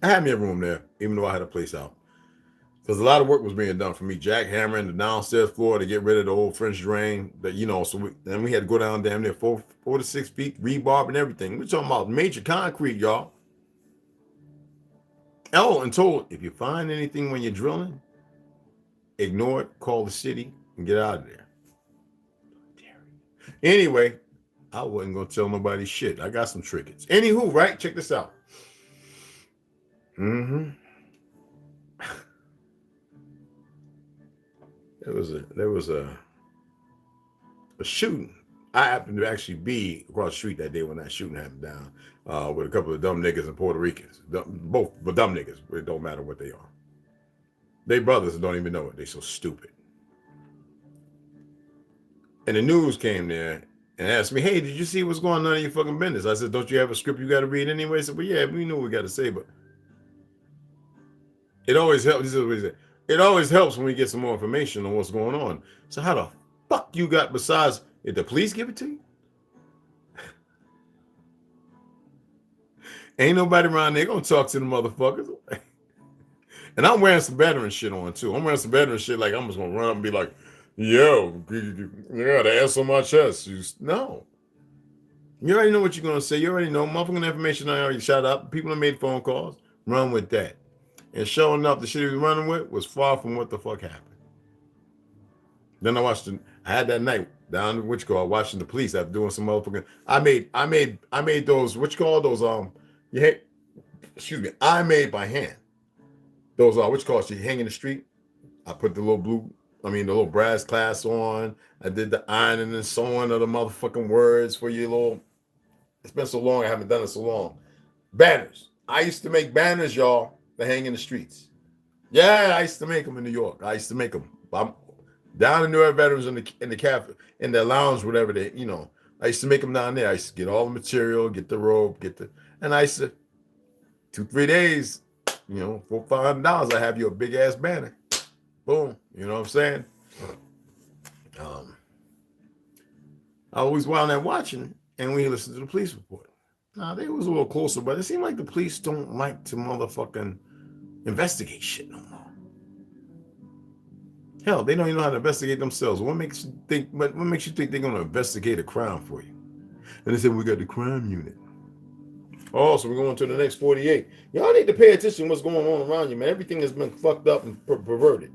I had me a room there, even though I had a place out. Because a lot of work was being done for me, jackhammering the downstairs floor to get rid of the old French drain. That, you know, so we had to go down damn near 4 to 6 feet, rebarb and everything. We're talking about major concrete, y'all. Oh, and told, if you find anything when you're drilling, ignore it, call the city, and get out of there. Anyway, I wasn't going to tell nobody shit. I got some trinkets. Anywho, right? Check this out. There was a shooting. I happened to actually be across the street that day when that shooting happened down with a couple of dumb niggas and Puerto Ricans. Both, but dumb niggas. It don't matter what they are. They brothers and don't even know it. They so stupid. And the news came there and asked me, hey, did you see what's going on in your fucking business? I said, don't you have a script you got to read anyway? I said, well, yeah, we know what we got to say, but it always helps. This is what he said. it always helps when we get some more information on what's going on. So how the fuck you got, besides, did the police give it to you? Ain't nobody around there gonna talk to the motherfuckers. And I'm wearing some veteran shit on too. I'm wearing some veteran shit like I'm just gonna run up and be like, yo, yeah, the ass on my chest. No. You already know what you're gonna say. You already know. Motherfucking information I already shot up. People that made phone calls. Run with that. And sure enough, the shit he was running with was far from what the fuck happened. Then I had that night down in watching the police after doing some motherfucking. I made those, I made by hand. Those you hang in the street. I put the little brass clasp on. I did the ironing and sewing of the motherfucking words for you little. It's been so long, I haven't done it so long. Banners. I used to make banners, y'all, that hang in the streets. Yeah, I used to make them in New York. I used to make them. I'm down in New York Veterans in the cafe, in the lounge, whatever they, I used to make them down there. I used to get all the material, get the rope, and I used to 2-3 days, $400-$500, I have you a big ass banner. Boom. You know what I'm saying? I always wound there watching, and we listened to the police report. Now, they was a little closer, but it seemed like the police don't like to motherfucking investigate shit no more. Hell, they don't even know how to investigate themselves. What makes you think they're going to investigate a crime for you? And they said, we got the crime unit. Oh, so we're going to the next 48. Y'all need to pay attention to what's going on around you, man. Everything has been fucked up and perverted.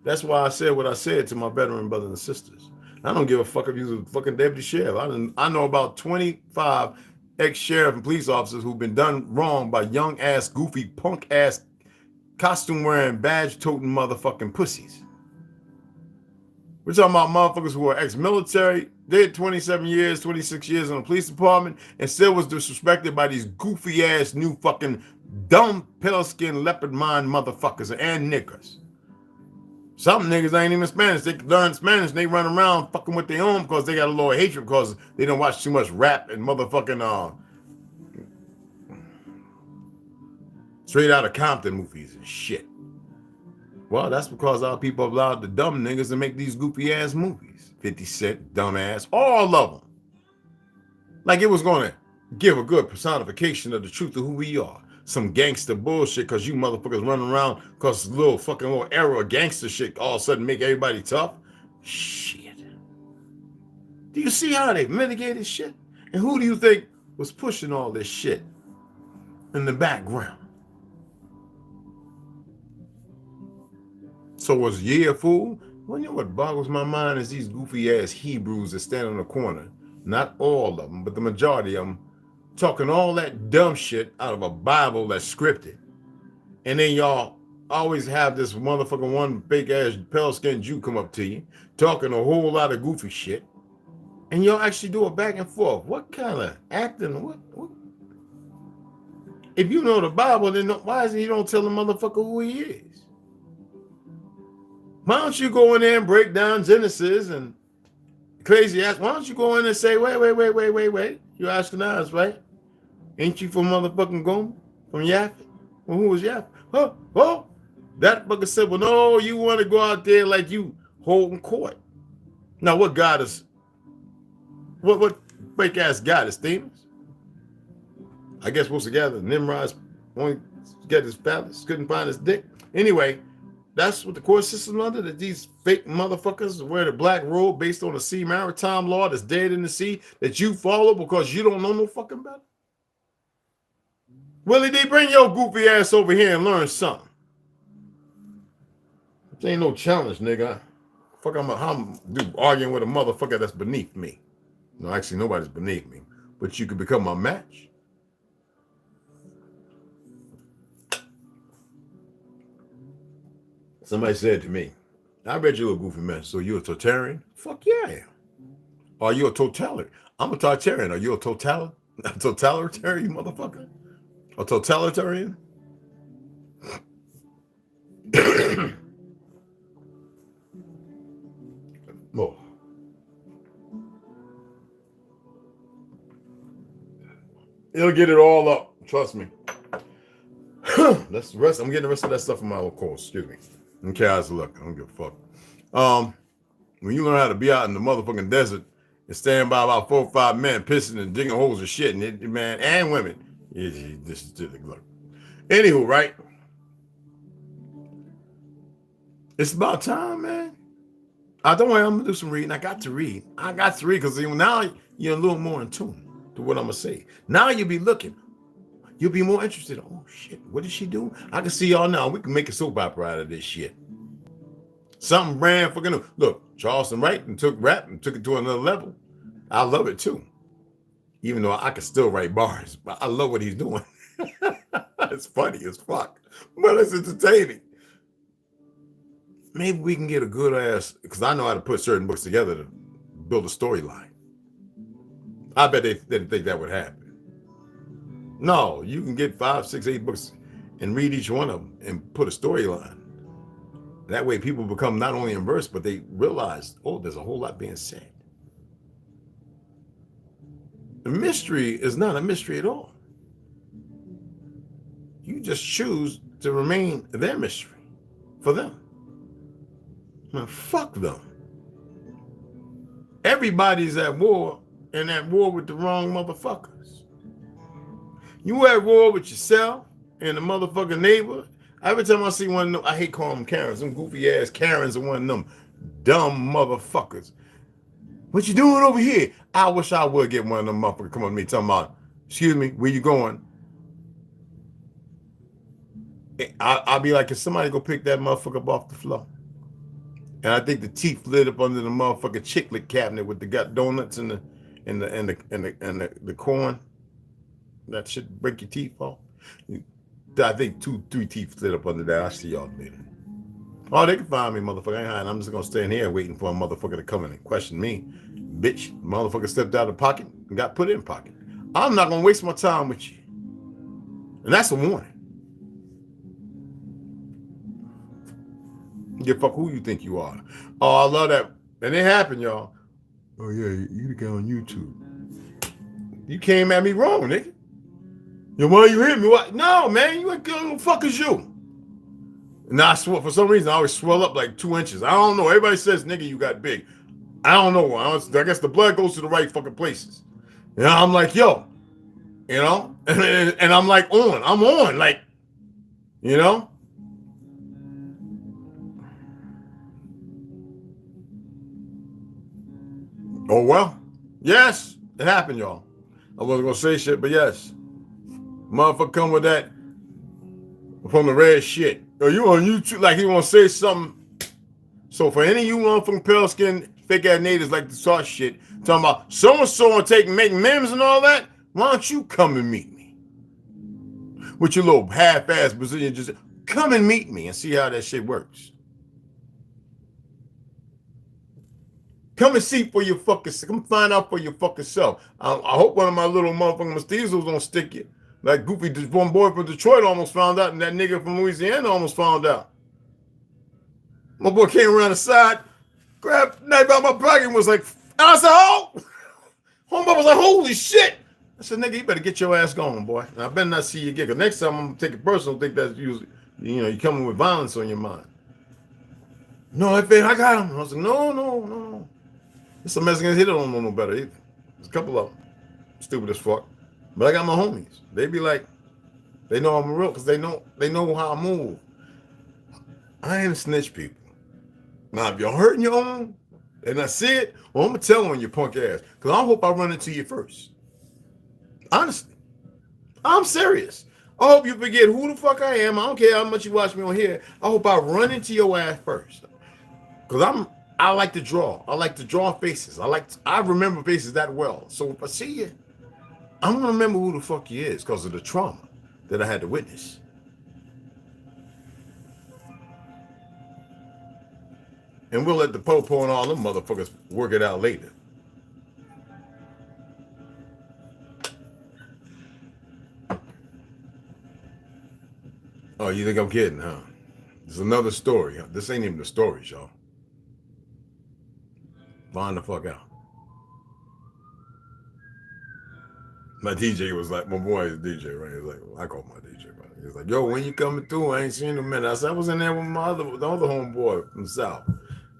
That's why I said what I said to my veteran brothers and sisters. I don't give a fuck if you're a fucking deputy sheriff. I know about 25 ex-sheriff and police officers who've been done wrong by young-ass, goofy, punk-ass, costume-wearing, badge-toting motherfucking pussies. We're talking about motherfuckers who are ex-military, did 27 years, 26 years in the police department, and still was disrespected by these goofy-ass, new fucking dumb, pale-skinned, leopard-mind motherfuckers and niggas. Some niggas ain't even Spanish. They learn Spanish and they run around fucking with their own because they got a little hatred because they don't watch too much rap and motherfucking straight out of Compton movies and shit. Well, that's because our people have allowed the dumb niggas to make these goofy ass movies. 50 Cent, dumbass, all of them. Like it was going to give a good personification of the truth of who we are. Some gangster bullshit because you motherfuckers running around because this little era of gangster shit all of a sudden make everybody tough. Shit. Do you see how they mitigated shit? And who do you think was pushing all this shit in the background? So was Ye a fool? Well, you know what boggles my mind is these goofy ass Hebrews that stand on the corner. Not all of them, but the majority of them. Talking all that dumb shit out of a Bible that's scripted. And then y'all always have this motherfucking one big ass pale-skinned Jew come up to you, talking a whole lot of goofy shit. And y'all actually do it back and forth. What kind of acting? What? If you know the Bible, then why is it you don't tell the motherfucker who he is? Why don't you go in there and break down Genesis and crazy ass? Why don't you go in and say, wait. You're Ashkenaz, right? Ain't you from motherfucking Gomer? From Yaffa? Well, who was Yaffa? Oh, that fucker said, well, no, you want to go out there like you holding court. Now, what God is, what fake ass God is demons? I guess what's together? Nimrod's only get his palace, couldn't find his dick. Anyway, that's what the court system's under, that these fake motherfuckers wear the black robe based on the sea maritime law that's dead in the sea that you follow because you don't know no fucking better. Willie D, bring your goofy ass over here and learn something. This ain't no challenge, nigga. Fuck, I'm arguing with a motherfucker that's beneath me. No, actually, nobody's beneath me. But you could become my match. Somebody said to me, I read you a goofy man. So you're a totalitarian? Fuck yeah, I am. Are you a totalitarian? I'm a totalitarian. Are you a totalitarian, motherfucker? A totalitarian? Oh. It'll get it all up. Trust me. That's the rest. I'm getting the rest of that stuff from my little course. Excuse me. don't care how it's looking. I don't give a fuck. When you learn how to be out in the motherfucking desert and stand by about 4 or 5 men pissing and digging holes of shit, and it, man, and women, this is just look. Anywho, right? It's about time, man. Don't worry, I'm gonna do some reading. I got to read because now you're a little more in tune to what I'm gonna say. Now you'll be looking. You'll be more interested. Oh shit, what did she do? I can see y'all now. We can make a soap opera out of this shit. Something brand fucking new. Look, Charleston Wright and took rap and took it to another level. I love it too. Even though I can still write bars, but I love what he's doing. It's funny as fuck, but it's entertaining. Maybe we can get a good ass, because I know how to put certain books together to build a storyline. I bet they didn't think that would happen. No, you can get 5, 6, 8 books and read each one of them and put a storyline. That way people become not only immersed, but they realize, oh, there's a whole lot being said. The mystery is not a mystery at all. You just choose to remain their mystery for them. Man, fuck them. Everybody's at war, and at war with the wrong motherfuckers. You at war with yourself and the motherfucking neighbor. Every time I see one of them, I hate calling them Karens. Them goofy ass Karens are one of them dumb motherfuckers. What you doing over here? I wish I would get one of them motherfuckers come up to me talking about, excuse me, where you going? I'll be like, can somebody go pick that motherfucker up off the floor? And I think the teeth lit up under the motherfucking chiclet cabinet with the got donuts and the corn. That shit break your teeth off. I think 2, 3 teeth lit up under that. I'll see y'all later. Oh, they can find me, motherfucker. I ain't hiding. I'm just gonna stand here waiting for a motherfucker to come in and question me. Bitch, motherfucker stepped out of the pocket and got put in pocket. I'm not gonna waste my time with you. And that's a warning. Give a fuck who you think you are. Oh, I love that. And it happened, y'all. Oh yeah, you the guy on YouTube. You came at me wrong, nigga. Yo, why you hit me? What? No, man, you ain't who the fuck is you? And I swear, for some reason, I always swell up like 2 inches. I don't know. Everybody says, nigga, you got big. I don't know. I guess the blood goes to the right fucking places. And I'm like, yo, you know? And I'm like on. I'm on, like, you know? Oh, well. Yes, it happened, y'all. I wasn't going to say shit, but yes. Motherfucker come with that from the red shit. Yo, you on YouTube like he want to say something. So for any of you motherfucking pale skin fake ass natives like the talk shit, talking about so-and-so and make memes and all that, why don't you come and meet me? With your little half-ass Brazilian, just come and meet me and see how that shit works. Come and see for your fucking, come find out for your fucking self. I hope one of my little motherfucking mestizos don't stick you. Like Goofy, this one boy from Detroit almost found out, and that nigga from Louisiana almost found out. My boy came around the side, grabbed the knife out my pocket and was like, and I said, oh! Homeboy was like, holy shit! I said, nigga, you better get your ass going, boy. And I better not see you again, because next time I'm going to take it personal, think that's usually, you know, you coming with violence on your mind. No, I got him. I was like, no. There's some Mexicans here that don't know no better either. There's a couple of them. Stupid as fuck. But I got my homies. They be like, they know I'm real because they know how I move. I ain't a snitch, people. Now, if you're hurting your own and I see it, well, I'm going to tell on your punk ass because I hope I run into you first. Honestly. I'm serious. I hope you forget who the fuck I am. I don't care how much you watch me on here. I hope I run into your ass first. Because I like to draw. I like to draw faces. I remember faces that well. So if I see you, I'm going to remember who the fuck you is because of the trauma that I had to witness. And we'll let the po-po and all them motherfuckers work it out later. Oh, you think I'm kidding, huh? There's another story. This ain't even the story, y'all. Find the fuck out. My DJ was like, my boy is DJ, right? He's like, well, I call my DJ, brother. He's like, yo, when you coming through? I ain't seen you in a minute. I said, I was in there with the other homeboy from the South.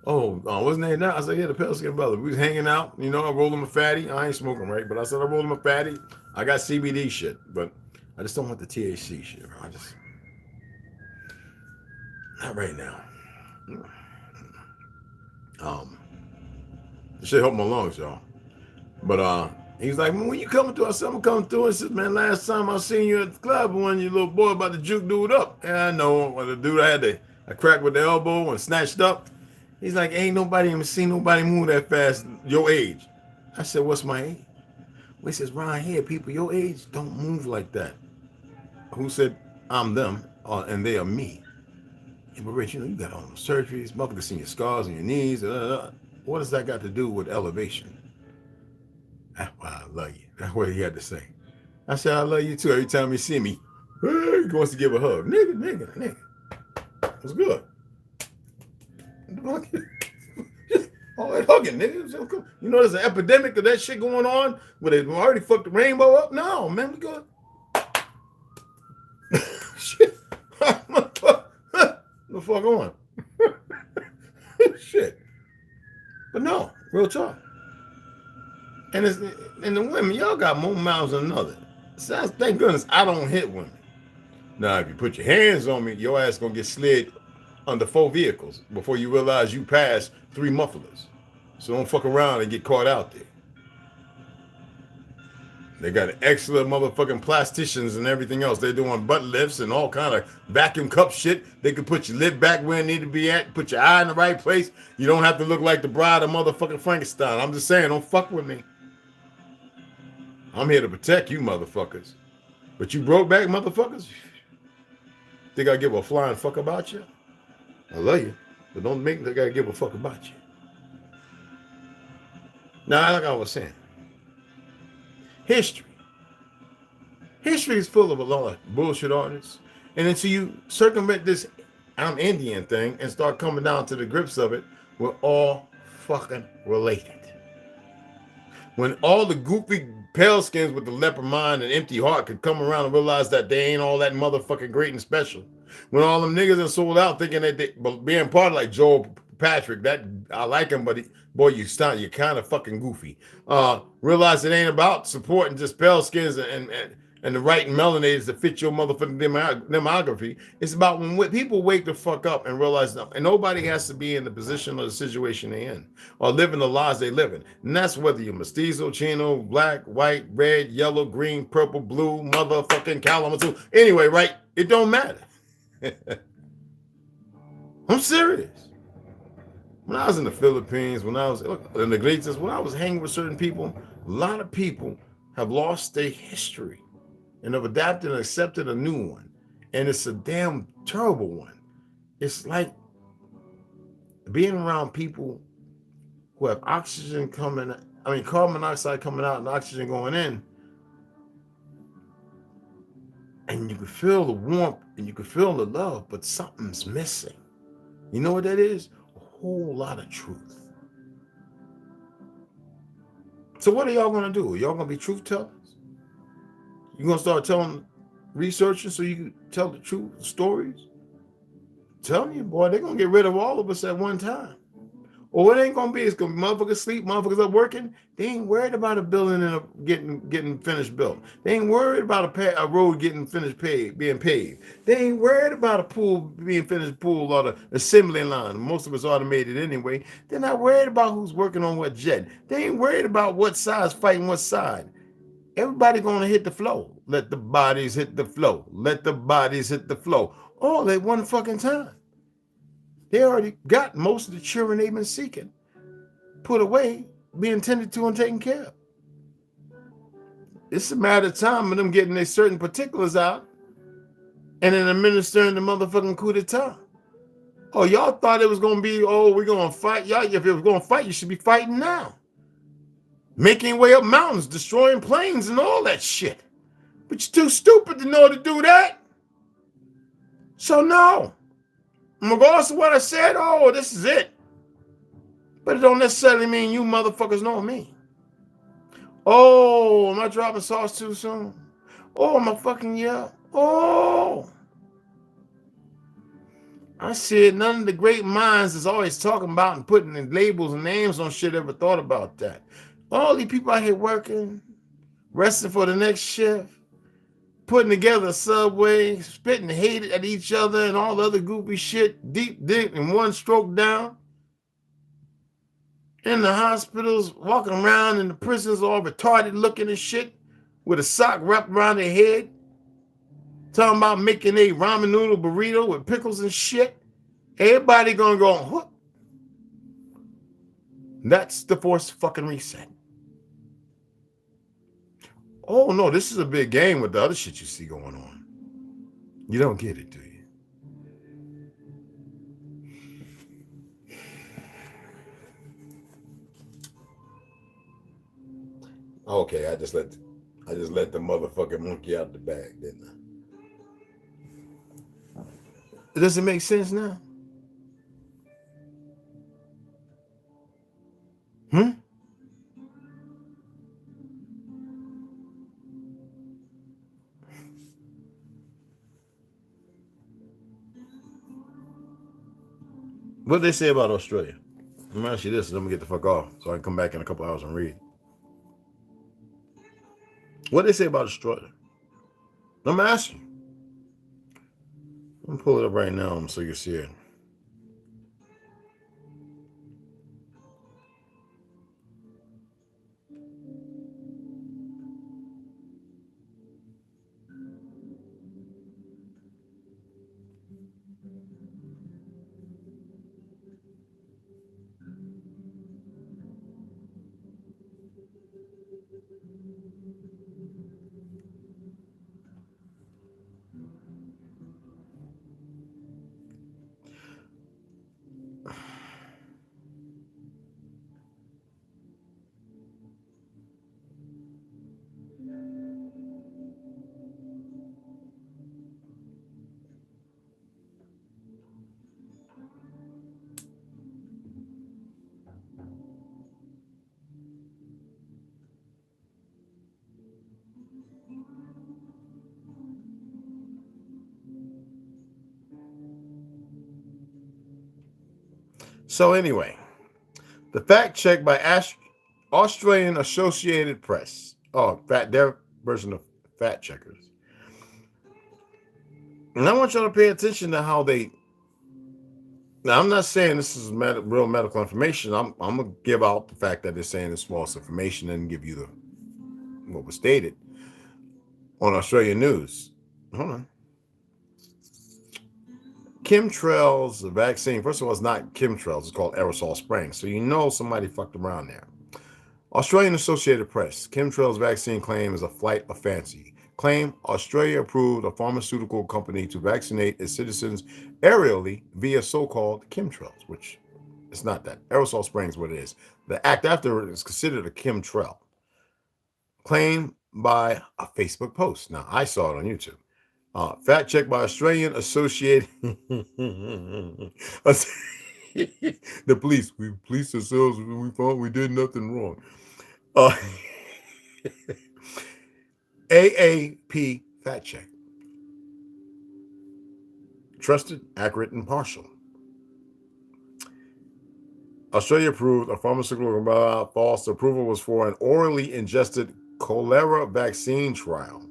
Oh, what's his name now? I said, yeah, the pale skin brother. We was hanging out, you know, I rolled him a fatty. I ain't smoking, right? But I said I rolled him a fatty. I got CBD shit, but I just don't want the THC shit, bro. Not right now. This shit help my lungs, y'all. But he's like, when you coming through? I said, I'm coming through. He said, man, last time I seen you at the club when your little boy about to juke dude up. And I know when the dude I cracked with the elbow and snatched up. He's like, ain't nobody even seen nobody move that fast your age. I said, what's my age? Well, he says, around here, people your age don't move like that. Who said I'm them and they are me? Yeah, but Rich, you know, you got all them surgeries, motherfuckers seen your scars on your knees. What does that got to do with elevation? That's why I love you. That's what he had to say. I said, I love you too. Every time he see me, he wants to give a hug. Nigga. What's good? All that hugging, nigga. You know there's an epidemic of that shit going on where they already fucked the rainbow up? No, man, we good. Shit. What the fuck on? Shit. But no, real talk. And the women, y'all got more mouths than another. So thank goodness I don't hit women. Now, if you put your hands on me, your ass gonna get slid under 4 vehicles before you realize you passed 3 mufflers. So don't fuck around and get caught out there. They got excellent motherfucking plasticians and everything else. They're doing butt lifts and all kind of vacuum cup shit. They can put your lip back where it need to be at, put your eye in the right place. You don't have to look like the bride of motherfucking Frankenstein. I'm just saying, don't fuck with me. I'm here to protect you motherfuckers. But you broke back motherfuckers? Think I give a flying fuck about you? I love you, but don't make me gotta give a fuck about you. Now, like I was saying, history is full of a lot of bullshit artists. And until you circumvent this I'm Indian thing and start coming down to the grips of it, we're all fucking related. When all the goofy pale skins with the leopard mind and empty heart could come around and realize that they ain't all that motherfucking great and special. When all them niggas are sold out thinking that they being part of like Joel Patrick, that I like him, but boy, you're kind of fucking goofy. Realize it ain't about supporting just pale skins and the right melanators that fit your motherfucking demography. It's about when people wake the fuck up and realize that, and nobody has to be in the position or the situation they're in or living the lives they live in. And that's whether you're mestizo, chino, black, white, red, yellow, green, purple, blue, motherfucking Kalamazoo. Anyway, right? It don't matter. I'm serious. When I was in the Philippines, when I was in the Greats, when I was hanging with certain people, a lot of people have lost their history and have adapted and accepted a new one. And it's a damn terrible one. It's like being around people who have carbon monoxide coming out and oxygen going in. And you can feel the warmth and you can feel the love, but something's missing. You know what that is? A whole lot of truth. So what are y'all gonna do? Y'all gonna be truth tellers? You gonna start researching so you can tell the truth stories? Tell me, boy, they're gonna get rid of all of us at one time. Or what ain't gonna be? It's gonna be motherfuckers sleep, motherfuckers up working. They ain't worried about a building and getting finished built. They ain't worried about a road getting finished being paved. They ain't worried about a pool being finished pool or the assembly line. Most of it's automated anyway. They're not worried about who's working on what jet. They ain't worried about what side's fighting what side. Everybody gonna hit the flow. Let the bodies hit the flow. Let the bodies hit the flow. All at one fucking time. They already got most of the children they've been seeking put away, being tended to and taken care of. It's a matter of time of them getting their certain particulars out and then administering the motherfucking coup d'etat. Oh, y'all thought it was going to be, we're going to fight. Y'all, if it was going to fight, you should be fighting now. Making your way up mountains, destroying planes and all that shit. But you're too stupid to know to do that. So no. Regardless of what I said, this is it. But it don't necessarily mean you motherfuckers know me. Oh, am I dropping sauce too soon? Oh, am I fucking yeah? Oh, I see it. None of the great minds is always talking about and putting in labels and names on shit ever thought about that. All these people out here working, resting for the next shift, putting together a subway, spitting hate at each other and all the other goofy shit, deep in one stroke down. In the hospitals, walking around in the prisons, all retarded looking and shit, with a sock wrapped around their head, talking about making a ramen noodle burrito with pickles and shit. Everybody gonna go, what? That's the forced fucking reset. Oh no, this is a big game with the other shit you see going on. You don't get it, do you? Okay, I just let the motherfucking monkey out the bag, didn't I? Does it make sense now? What they say about Australia? Let me ask you this, and then we get the fuck off, so I can come back in a couple hours and read. What they say about Australia? I'm asking. I'm gonna pull it up right now so you see it. So anyway, the fact check by Australian Associated Press. Oh, their version of fact checkers. And I want y'all to pay attention to how they. Now, I'm not saying this is real medical information. I'm gonna give out the fact that they're saying it's false information and give you what was stated on Australian news. Hold on. Chemtrails, the vaccine. First of all, it's not chemtrails. It's called aerosol spraying. So you know somebody fucked around there. Australian Associated Press. Chemtrails vaccine claim is a flight of fancy. Claim Australia approved a pharmaceutical company to vaccinate its citizens aerially via so-called chemtrails, which it's not that. Aerosol spraying is what it is. The act after is considered a chemtrail. Claimed by a Facebook post. Now, I saw it on YouTube. Fact check by Australian Associated. The police. We policed ourselves. We found we did nothing wrong. AAP fact check. Trusted, accurate, and partial. Australia approved a pharmaceutical false approval was for an orally ingested cholera vaccine trial.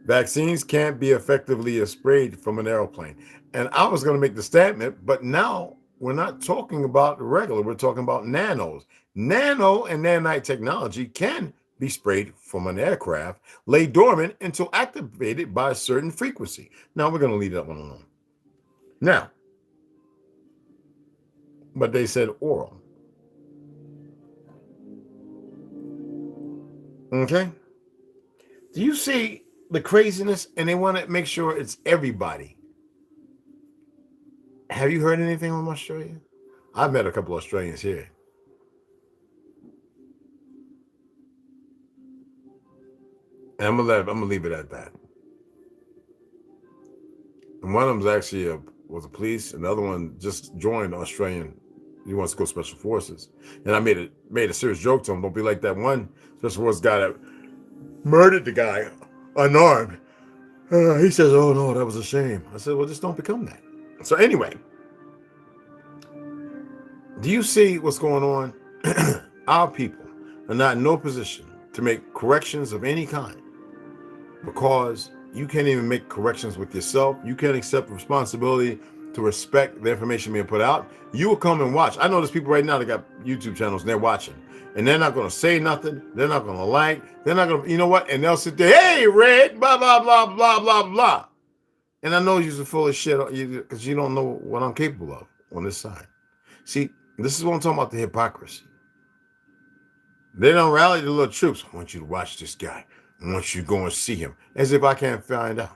Vaccines can't be effectively sprayed from an airplane. And I was going to make the statement, but now we're not talking about regular. We're talking about nanos. Nano and nanite technology can be sprayed from an aircraft, lay dormant until activated by a certain frequency. Now we're going to leave that one alone. Now, but they said oral. Okay. Do you see the craziness? And they want to make sure it's everybody. Have you heard anything from Australia? I've met a couple of Australians here. And I'm gonna leave it at that. And one of them's actually was a police, and the other one just joined Australian, he wants to go special forces. And I made a serious joke to him. Don't be like that one special forces guy that murdered the guy unarmed. He says, "Oh no, that was a shame." I said, "Well, just don't become that." So anyway, do you see what's going on? Our people are not in no position to make corrections of any kind because you can't even make corrections with yourself. You can't accept responsibility to respect the information being put out. You will come and watch. I know there's people right now that got YouTube channels and they're watching. And they're not going to say nothing. They're not going to like. They're not going to, you know what? And they'll sit there, "Hey, Red, blah, blah, blah, blah, blah, blah." And I know you're full of shit because you don't know what I'm capable of on this side. See, this is what I'm talking about, the hypocrisy. They don't rally the little troops. "I want you to watch this guy. I want you to go and see him." As if I can't find out.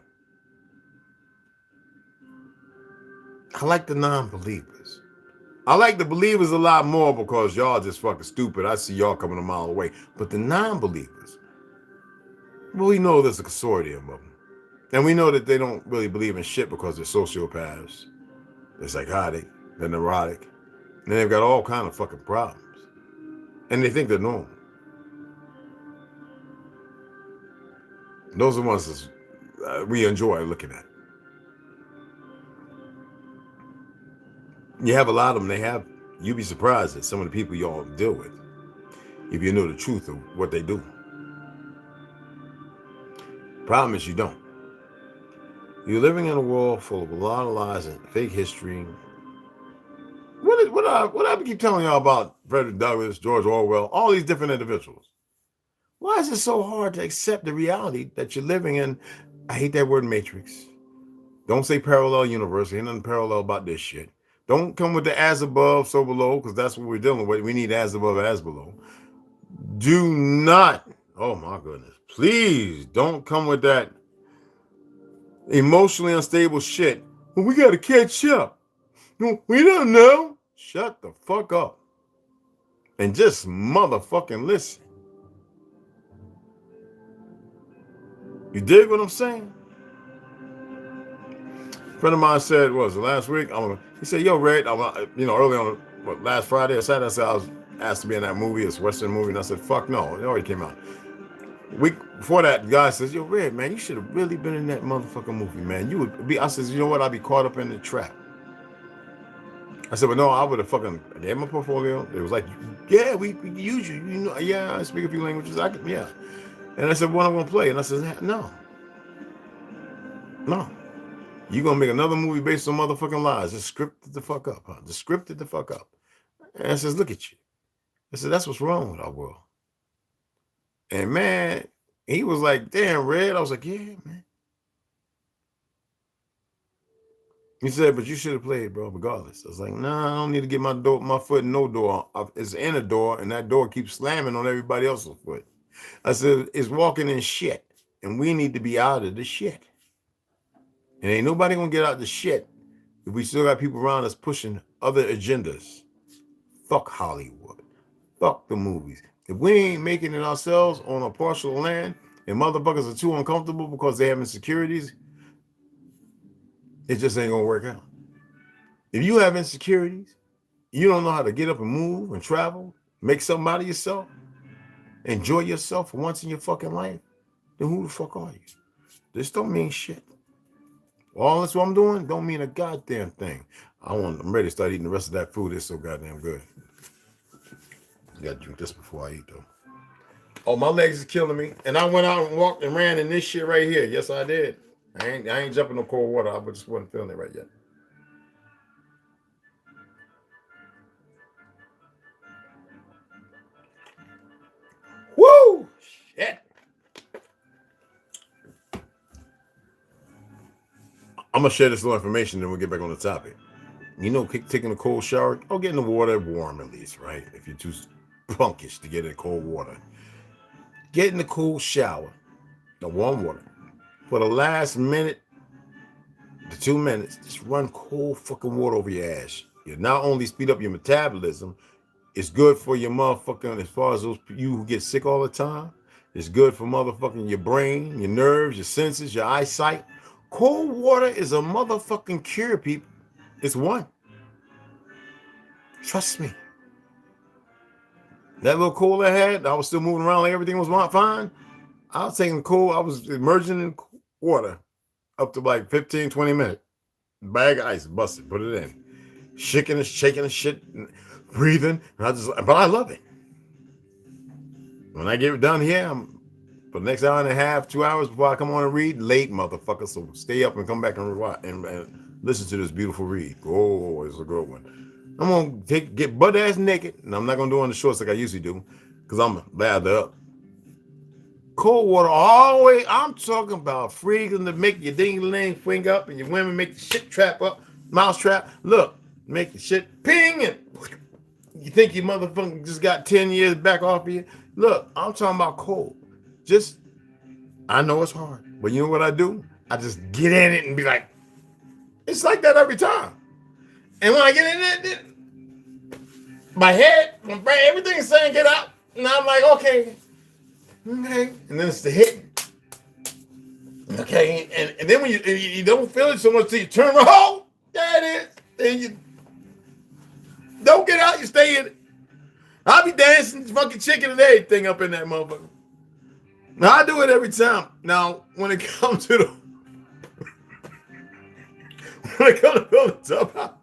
I like the non-believers. I like the believers a lot more because y'all just fucking stupid. I see y'all coming a mile away. But the non-believers, well, we know there's a consortium of them. And we know that they don't really believe in shit because they're sociopaths. They're psychotic. They're neurotic. And they've got all kind of fucking problems. And they think they're normal. Those are the ones that we enjoy looking at. You have a lot of them. You'd be surprised at some of the people y'all deal with if you know the truth of what they do. Problem is you don't. You're living in a world full of a lot of lies and fake history. What I keep telling y'all about Frederick Douglass, George Orwell, all these different individuals. Why is it so hard to accept the reality that you're living in? I hate that word matrix. Don't say parallel universe. Ain't nothing parallel about this shit. Don't come with the as above, so below, because that's what we're dealing with. We need as above, as below. Do not, oh my goodness, please don't come with that emotionally unstable shit. "Well, we got to catch up. We don't know." Shut the fuck up. And just motherfucking listen. You dig what I'm saying? A friend of mine said, what was it, last week? He said, "Yo, Red, early on, last Friday or Saturday, I said I was asked to be in that movie, it's a Western movie." And I said, "Fuck no, it already came out." Week before that, the guy says, "Yo, Red, man, you should have really been in that motherfucking movie, man. You would be," I says, "You know what? I'd be caught up in the trap." I said, "But no, I would have fucking," they had my portfolio. It was like, "Yeah, we use you. You know, yeah, I speak a few languages. I can, yeah." And I said, "What I'm gonna play?" And I said, "No. You're gonna make another movie based on motherfucking lies. Just script it the fuck up, huh? Just script it the fuck up." And I says, "Look at you." I said, "That's what's wrong with our world." And man, he was like, "Damn, Red." I was like, "Yeah, man." He said, "But you should have played, bro, regardless." I was like, "Nah, I don't need to get my foot in no door. It's in a door, and that door keeps slamming on everybody else's foot." I said, "It's walking in shit, and we need to be out of the shit. And ain't nobody gonna get out the shit if we still got people around us pushing other agendas. Fuck Hollywood. Fuck the movies. If we ain't making it ourselves on a partial land and motherfuckers are too uncomfortable because they have insecurities, it just ain't gonna work out. If you have insecurities, you don't know how to get up and move and travel, make something out of yourself, enjoy yourself for once in your fucking life, then who the fuck are you? This don't mean shit. All that's what I'm doing don't mean a goddamn thing. I'm ready to start eating the rest of that food. It's so goddamn good. I gotta drink this before I eat though. Oh, my legs are killing me. And I went out and walked and ran in this shit right here. Yes, I did. I ain't jumping no cold water. I just wasn't feeling it right yet. Woo! Shit. I'm gonna share this little information, then we'll get back on the topic. You know, taking a cold shower, get in the water warm at least, right? If you're too punkish to get in cold water, get in the cool shower, the warm water, for the last minute to 2 minutes. Just run cold fucking water over your ass. You not only speed up your metabolism, it's good for your motherfucking, as far as those you who get sick all the time. It's good for motherfucking your brain, your nerves, your senses, your eyesight. Cold water is a motherfucking cure, people. It's one. Trust me. That little cold I had, I was still moving around like everything was fine. I was taking the cold, I was immersing in water up to like 15, 20 minutes. Bag of ice, busted, put it in. Shaking and shit, and breathing. But I love it. When I get it done here, for the next hour and a half, 2 hours before I come on and read, late motherfucker. So stay up and come back and listen to this beautiful read. Oh, it's a good one. I'm gonna get butt ass naked, and I'm not gonna do it on the shorts like I usually do, because I'm lather up. Cold water all the way. I'm talking about freezing to make your ding-a-ling swing up, and your women make the shit trap up, mouse trap. Look, make the shit ping, and you think your motherfucker just got 10 years back off of you. Look, I'm talking about cold. I know it's hard, but you know what I do? I just get in it and be like, it's like that every time. And when I get in there, my head, my brain, everything's saying get out. And I'm like, okay. And then it's the hitting. Okay. And then when you don't feel it so much till you turn around, oh, there it is. And you don't get out, you stay in it. I'll be dancing fucking chicken and everything up in that motherfucker. Now I do it every time. Now, when it comes to the tub,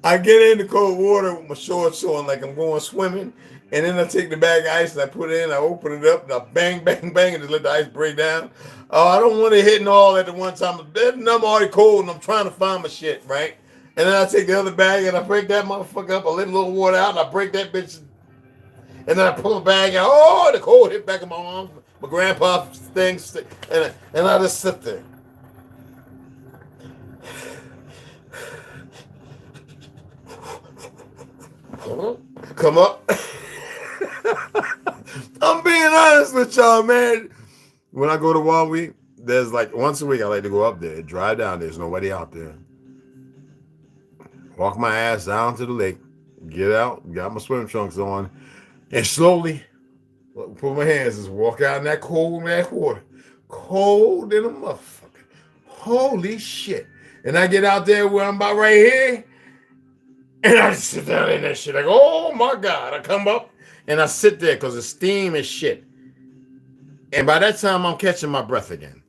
I get in the cold water with my shorts on like I'm going swimming, and then I take the bag of ice and I put it in, I open it up, and I bang, bang, bang, and just let the ice break down. Oh, I don't want it hitting all at the one time. I'm already cold and I'm trying to find my shit, right? And then I take the other bag and I break that motherfucker up, I let a little water out, and I break that bitch, and then I pull the bag out. Oh, the cold hit back in my arms, my grandpa things, and I just sit there. Come up. I'm being honest with y'all, man. When I go to Walmart, there's like once a week I like to go up there, drive down. There's nobody out there. Walk my ass down to the lake, get out, got my swim trunks on, and slowly put my hands, just walk out in that cold ass water. Cold in a motherfucker. Holy shit. And I get out there where I'm about right here. And I sit down in that shit. Like, oh my God. I come up and I sit there because the steam is shit. And by that time, I'm catching my breath again.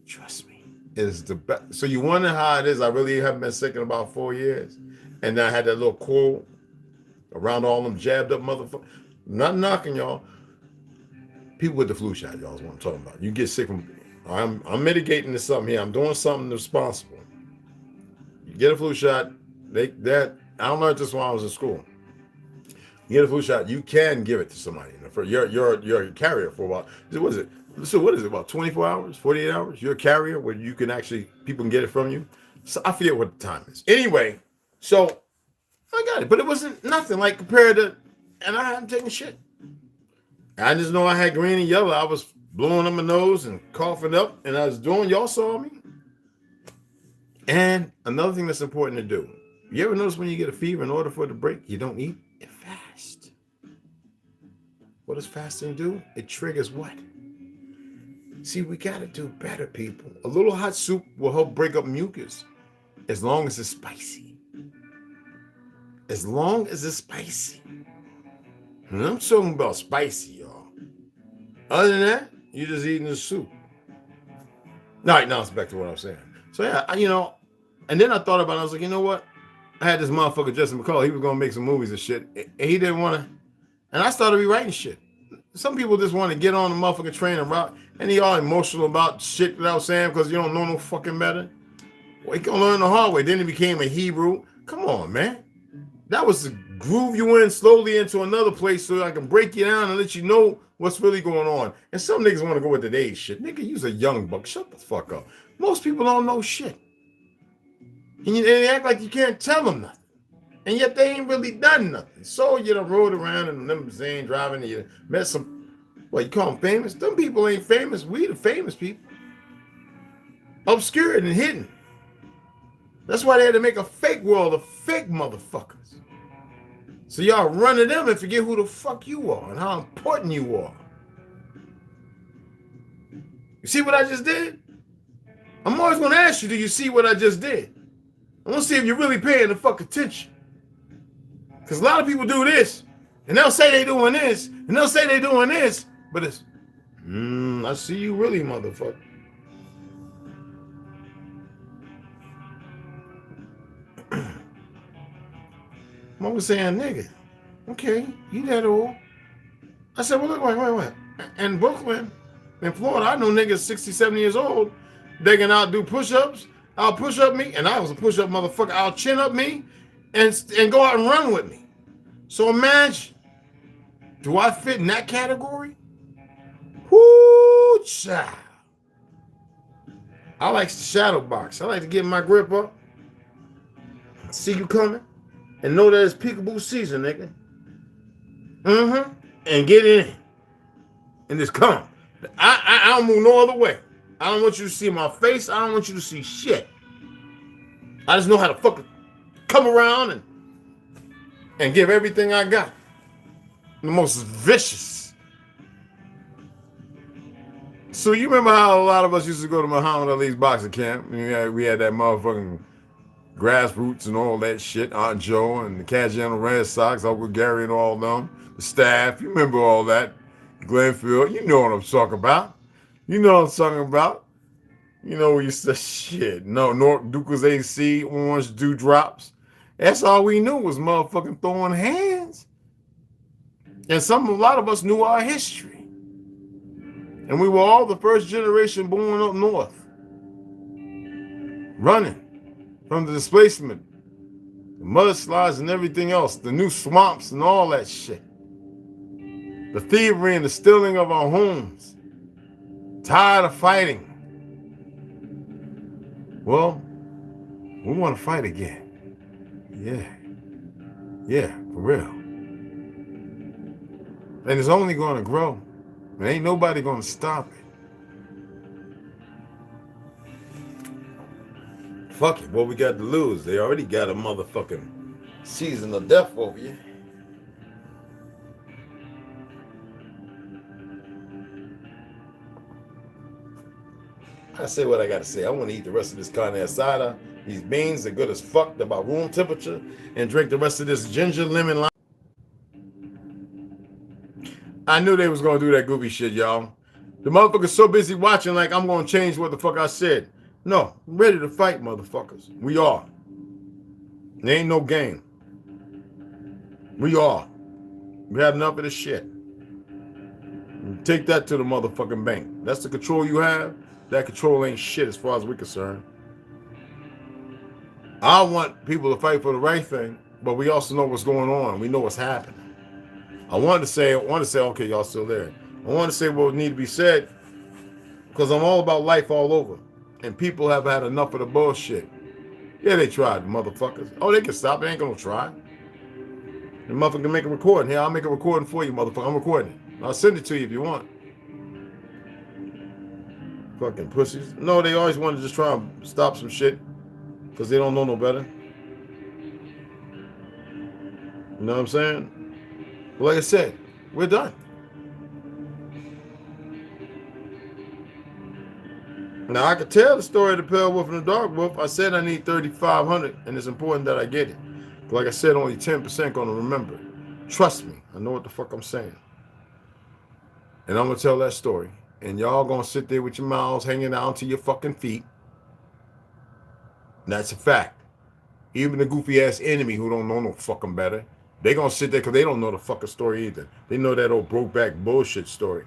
Trust me. It's the best. So you wonder how it is. I really haven't been sick in about 4 years. And then I had that little cold around all them jabbed up motherfuckers. Not knocking y'all. People with the flu shot, y'all, is what I'm talking about. You get sick from, I'm mitigating to something here. I'm doing something responsible. You get a flu shot, I don't know this while I was in school. You get a flu shot, you can give it to somebody. You're a carrier for a while. What is it? So what is it, about 24 hours, 48 hours? You're a carrier where you can actually, people can get it from you. So I forget what the time is. Anyway, so I got it, but it wasn't nothing like compared to, and I hadn't taken shit. I just know I had green and yellow. I was blowing up my nose and coughing up, and I was doing, y'all saw me. And another thing that's important to do, you ever notice when you get a fever, in order for it to break, you don't eat, you fast. What does fasting do? It triggers what? See, we got to do better, people. A little hot soup will help break up mucus as long as it's spicy. As long as it's spicy. And I'm talking about spicy, y'all. Other than that, you're just eating the soup. All right, now it's back to what I was saying. So yeah, and then I thought about it. I was like, you know what? I had this motherfucker, Justin McCall. He was going to make some movies and shit. And he didn't want to. And I started rewriting shit. Some people just want to get on the motherfucking train and route. And he all emotional about shit that I was saying because you don't know no fucking better. Well, he can learn the hard way. Then he became a Hebrew. Come on, man. That was to groove you in slowly into another place so I can break you down and let you know what's really going on. And some niggas want to go with today's shit. Nigga, you's a young buck. Shut the fuck up. Most people don't know shit. And they act like you can't tell them nothing. And yet they ain't really done nothing. So you done rode around in the limousine driving and you met some, you call them famous? Them people ain't famous. We the famous people. Obscured and hidden. That's why they had to make a fake world of fake motherfuckers. So y'all run to them and forget who the fuck you are and how important you are. You see what I just did? I'm always going to ask you, do you see what I just did? I want to see if you're really paying the fuck attention. Because a lot of people do this, and they'll say they're doing this, and they'll say they're doing this, but it's, I see you really, motherfucker. Mom was saying, nigga, okay, you that old. I said, well, look, wait. In Brooklyn, in Florida, I know niggas 60, 70 years old, they can outdo push-ups. I'll push up me, and I was a push-up motherfucker. I'll chin up me and go out and run with me. So imagine, do I fit in that category? Whoo, child. I like to shadow box. I like to get my grip up, see you coming, and know that it's peekaboo season, nigga. And get in and just come. I don't move no other way. I don't want you to see my face. I don't want you to see shit. I just know how to fucking come around and give everything I got. The most vicious. So you remember how a lot of us used to go to Muhammad Ali's boxing camp? We had that motherfucking grassroots and all that shit. Aunt Joe and the Cashapp Red Sox, Uncle Gary and all them. The staff, you remember all that. Glenfield, you know what I'm talking about. You know what I'm talking about. You know we used to shit. No, North Duca's AC, orange dewdrops. That's all we knew was motherfucking throwing hands. And a lot of us knew our history. And we were all the first generation born up north. Running from the displacement, the mudslides and everything else, the new swamps and all that shit. The thievery and the stealing of our homes. Tired of fighting. Well, we want to fight again. Yeah, for real. And it's only going to grow. And ain't nobody going to stop it. Fuck it, what we got to lose? They already got a motherfucking season of death over you. I say what I gotta say. I want to eat the rest of this carne asada. These beans are good as fuck. They're about room temperature. And drink the rest of this ginger lemon lime. I knew they was gonna do that goofy shit, y'all. The motherfucker's so busy watching like I'm gonna change what the fuck I said. No, I'm ready to fight, motherfuckers. We are. There ain't no game. We are. We had enough of this shit. Take that to the motherfucking bank. That's the control you have. That control ain't shit as far as we're concerned. I want people to fight for the right thing, but we also know what's going on. We know what's happening. I want to say, okay, y'all still there. I want to say what need to be said because I'm all about life all over. And people have had enough of the bullshit. Yeah, they tried, motherfuckers. Oh, they can stop. They ain't gonna try. The motherfucker can make a recording. Here, I'll make a recording for you, motherfucker. I'm recording it. I'll send it to you if you want. Fucking pussies. No, they always want to just try and stop some shit because they don't know no better. You know what I'm saying? But like I said, we're done. Now, I could tell the story of the Pale Wolf and the Dark Wolf. I said I need 3,500, and it's important that I get it. But like I said, only 10% going to remember it. Trust me, I know what the fuck I'm saying. And I'm going to tell that story. And y'all going to sit there with your mouths hanging out to your fucking feet. And that's a fact. Even the goofy-ass enemy who don't know no fucking better, they going to sit there because they don't know the fucking story either. They know that old broke-back bullshit story.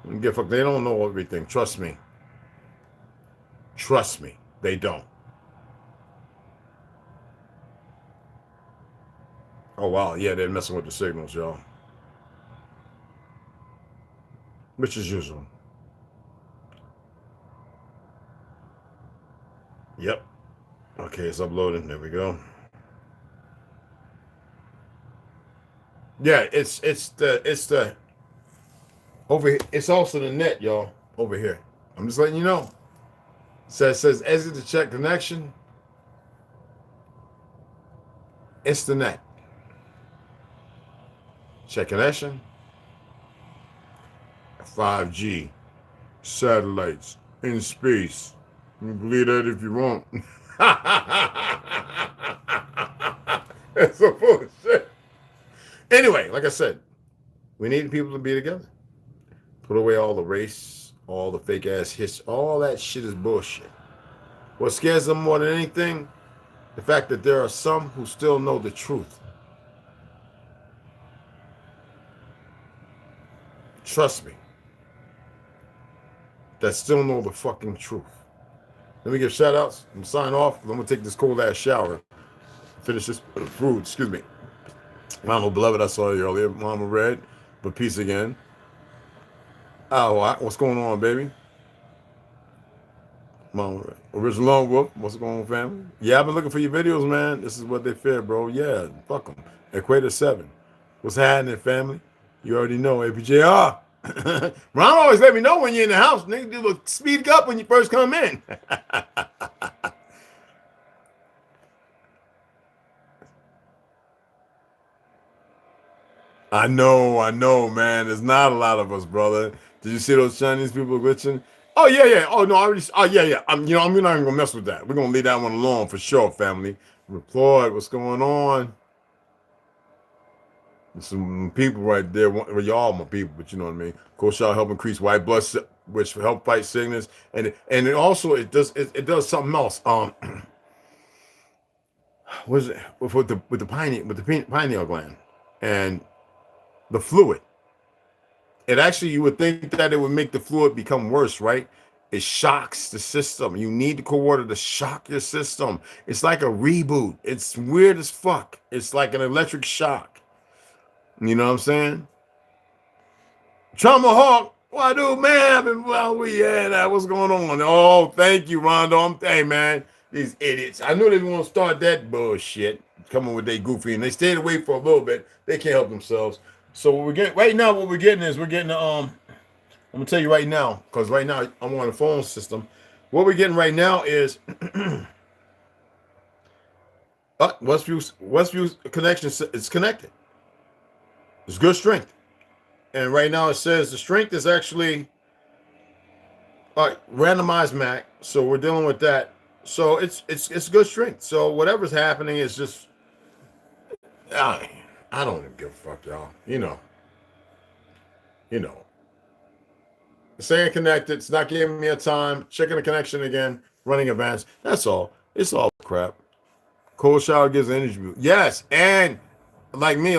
They don't know everything. Trust me. Trust me, they don't. Oh, wow. Yeah, they're messing with the signals, y'all. Which is usual. Yep. Okay, it's uploading. There we go. Yeah, it's the over here. It's also the net, y'all, over here. I'm just letting you know. So it says exit to check connection. It's the net. Check connection. 5G. Satellites. In space. You can believe that if you want. That's so full of shit. Anyway, like I said, we need people to be together. Put away all the race, all the fake ass history. All that shit is bullshit. What scares them more than anything? The fact that there are some who still know the truth. Trust me. That still know the fucking truth. Let me give shout outs. I'm sign off. I'm gonna take this cold ass shower. Finish this food. Excuse me. Mama beloved, I saw you earlier. Mama Red, but peace again. Oh, what's going on, baby? Mama Red. Original Lone Wolf, what's going on, family? Yeah, I've been looking for your videos, man. This is what they fear, bro. Yeah, fuck them. Equator 7. What's happening, family? You already know, APJR. Ron always let me know when you're in the house. Nigga, you look speed up when you first come in. I know, man. There's not a lot of us, brother. Did you see those Chinese people glitching? Oh yeah. Oh no, I already. Oh yeah. I'm not even gonna mess with that. We're gonna leave that one alone for sure, family. Reploid, what's going on? There's some people right there. Well, y'all my people, but you know what I mean. Cashapp help increase white blood, which help fight sickness, and it also it does something else. What is it with the pineal gland and the fluid? It actually, you would think that it would make the fluid become worse, right? It shocks the system. You need the cold water to shock your system. It's like a reboot. It's weird as fuck. It's like an electric shock. You know what I'm saying? Trauma Hawk, what do, man? Well, what's going on? Oh, thank you, Rondo. Hey, man, these idiots. I knew they were going to start that bullshit, coming with their goofy, and they stayed away for a little bit. They can't help themselves. So what we're getting right now, I'm gonna tell you right now, because right now I'm on the phone system. What we're getting right now is Westview's connection is connected. It's good strength. And right now it says the strength is actually randomized MAC. So we're dealing with that. So it's good strength. So whatever's happening is just I don't even give a fuck, y'all. You know. It's saying connected. It's not giving me a time. Checking the connection again. Running events. That's all. It's all crap. Cold shower gives energy. Yes, and like me,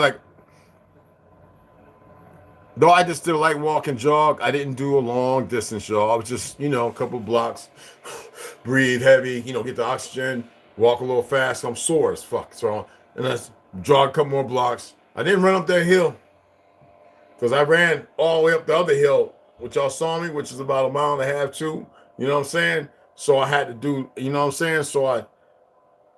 though I just did a light walk and jog. I didn't do a long distance, y'all. I was just, a couple blocks. Breathe heavy. Get the oxygen. Walk a little fast. I'm sore as fuck. So and I jog a couple more blocks. I didn't run up that hill because I ran all the way up the other hill, which y'all saw me, which is about 1.5 miles, too. You know what I'm saying? So I had to do, you know what I'm saying? So I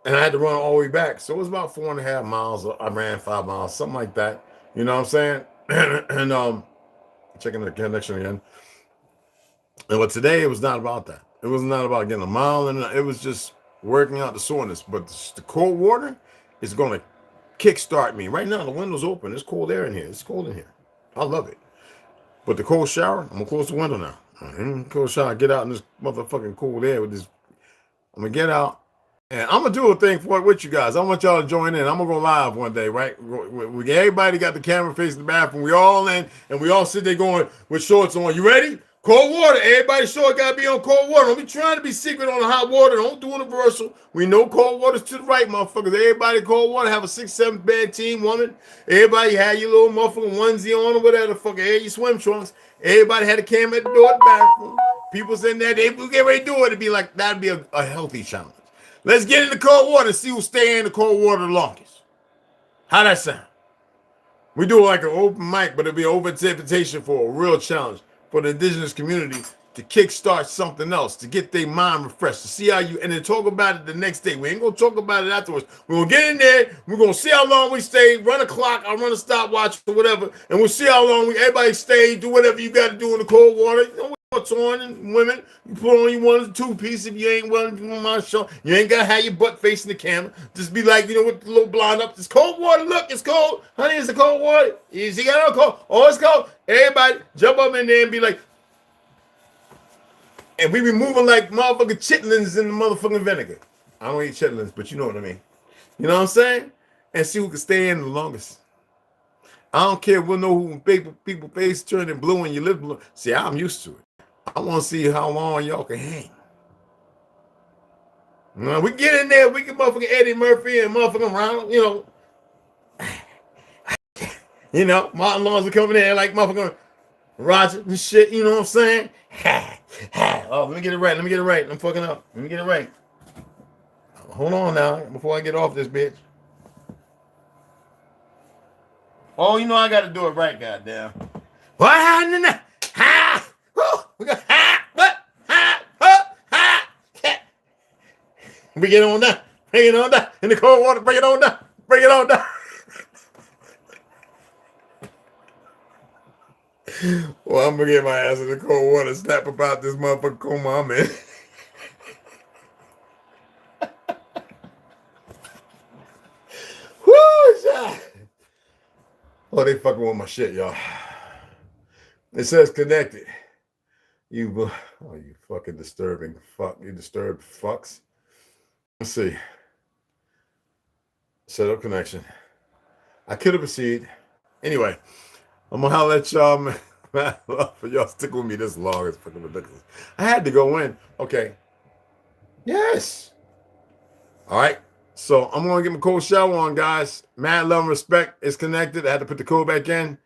had to run all the way back. So it was about 4.5 miles. I ran 5 miles, something like that. You know what I'm saying? and checking the connection again. But today it was not about that. It was not about getting a mile, and it was just working out the soreness. But the cold water is going to kickstart me. Right now, the window's open. There's cold air in here. It's cold in here. I love it. But the cold shower, I'm going to close the window now. Cold shower, get out in this motherfucking cold air with this. I'm going to get out. And I'm going to do a thing for it with you guys. I want y'all to join in. I'm going to go live one day, right? Everybody got the camera facing the bathroom. We all in, and we all sit there going with shorts on. You ready? Cold water. Everybody sure got to be on cold water. Don't be trying to be secret on the hot water. Don't do universal. We know cold water's to the right, motherfuckers. Everybody cold water. Have a 6-7 bed team, woman. Everybody had your little motherfucking onesie on or whatever the fuck. Had your swim trunks. Everybody had a camera at the door of the bathroom. People's in there. They get ready to do it. It'd be like, that'd be a healthy challenge. Let's get in the cold water and see who'll stay in the cold water the longest. How that sound? We do it like an open mic, but it'll be an open invitation for a real challenge for the indigenous community to kickstart something else, to get their mind refreshed, to see how you, and then talk about it the next day. We ain't going to talk about it afterwards. We're going to get in there. We're going to see how long we stay, run a clock, I'll run a stopwatch or whatever, and we'll see how long everybody stay, do whatever you got to do in the cold water. You know what's on, and women, you put on your 1 or 2 piece if you ain't willing to do my show. You ain't got to have your butt facing the camera. Just be like, with the little blind up. It's cold water. Look, it's cold. Honey, it's the cold water. You see, got it cold. Oh, it's cold. Everybody jump up in there and be like, and we be moving like motherfucking chitlins in the motherfucking vinegar. I don't eat chitlins, but you know what I mean. You know what I'm saying? And see who can stay in the longest. I don't care. We'll know who people face turning blue and you live blue. See, I'm used to it. I want to see how long y'all can hang. We get in there, we can motherfucking Eddie Murphy and motherfucking Ronald, Martin Lawrence coming in like motherfucking Roger and shit, you know what I'm saying? Oh, let me get it right. I'm fucking up. Let me get it right. Hold on now, before I get off this bitch. Oh, I got to do it right, goddamn. What happened now? Ha! We got ha! What? Ha! Ha! Bring it on down. Bring it on down. In the cold water, bring it on down. Bring it on down. Well, I'm going to get my ass in the cold water and snap about this motherfucking coma I'm in. Woo! Oh, they fucking with my shit, y'all. It says connected. You fucking disturbing fuck. You disturbed fucks. Let's see. Set up connection. I could have proceeded. Anyway, I'm gonna holler at y'all, man. For y'all stick with me this long. It's fucking ridiculous. I had to go in. Okay. Yes. All right. So I'm gonna get my cold shower on, guys. Mad love and respect. It's connected. I had to put the code back in.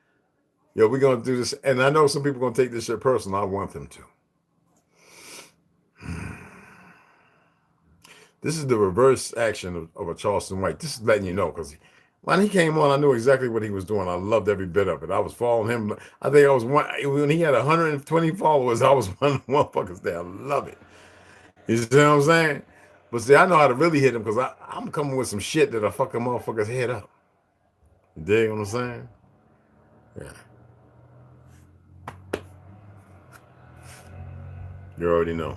Yo, we're gonna do this. And I know some people are gonna take this shit personal. I want them to. This is the reverse action of a Charleston White. This is letting you know, because when he came on, I knew exactly what he was doing. I loved every bit of it. I was following him. I think I was one when he had 120 followers. I was one of the motherfuckers there. I love it. You see what I'm saying? But see, I know how to really hit him, because I'm coming with some shit that'll fuck a motherfucker's head up. You dig what I'm saying? Yeah. You already know.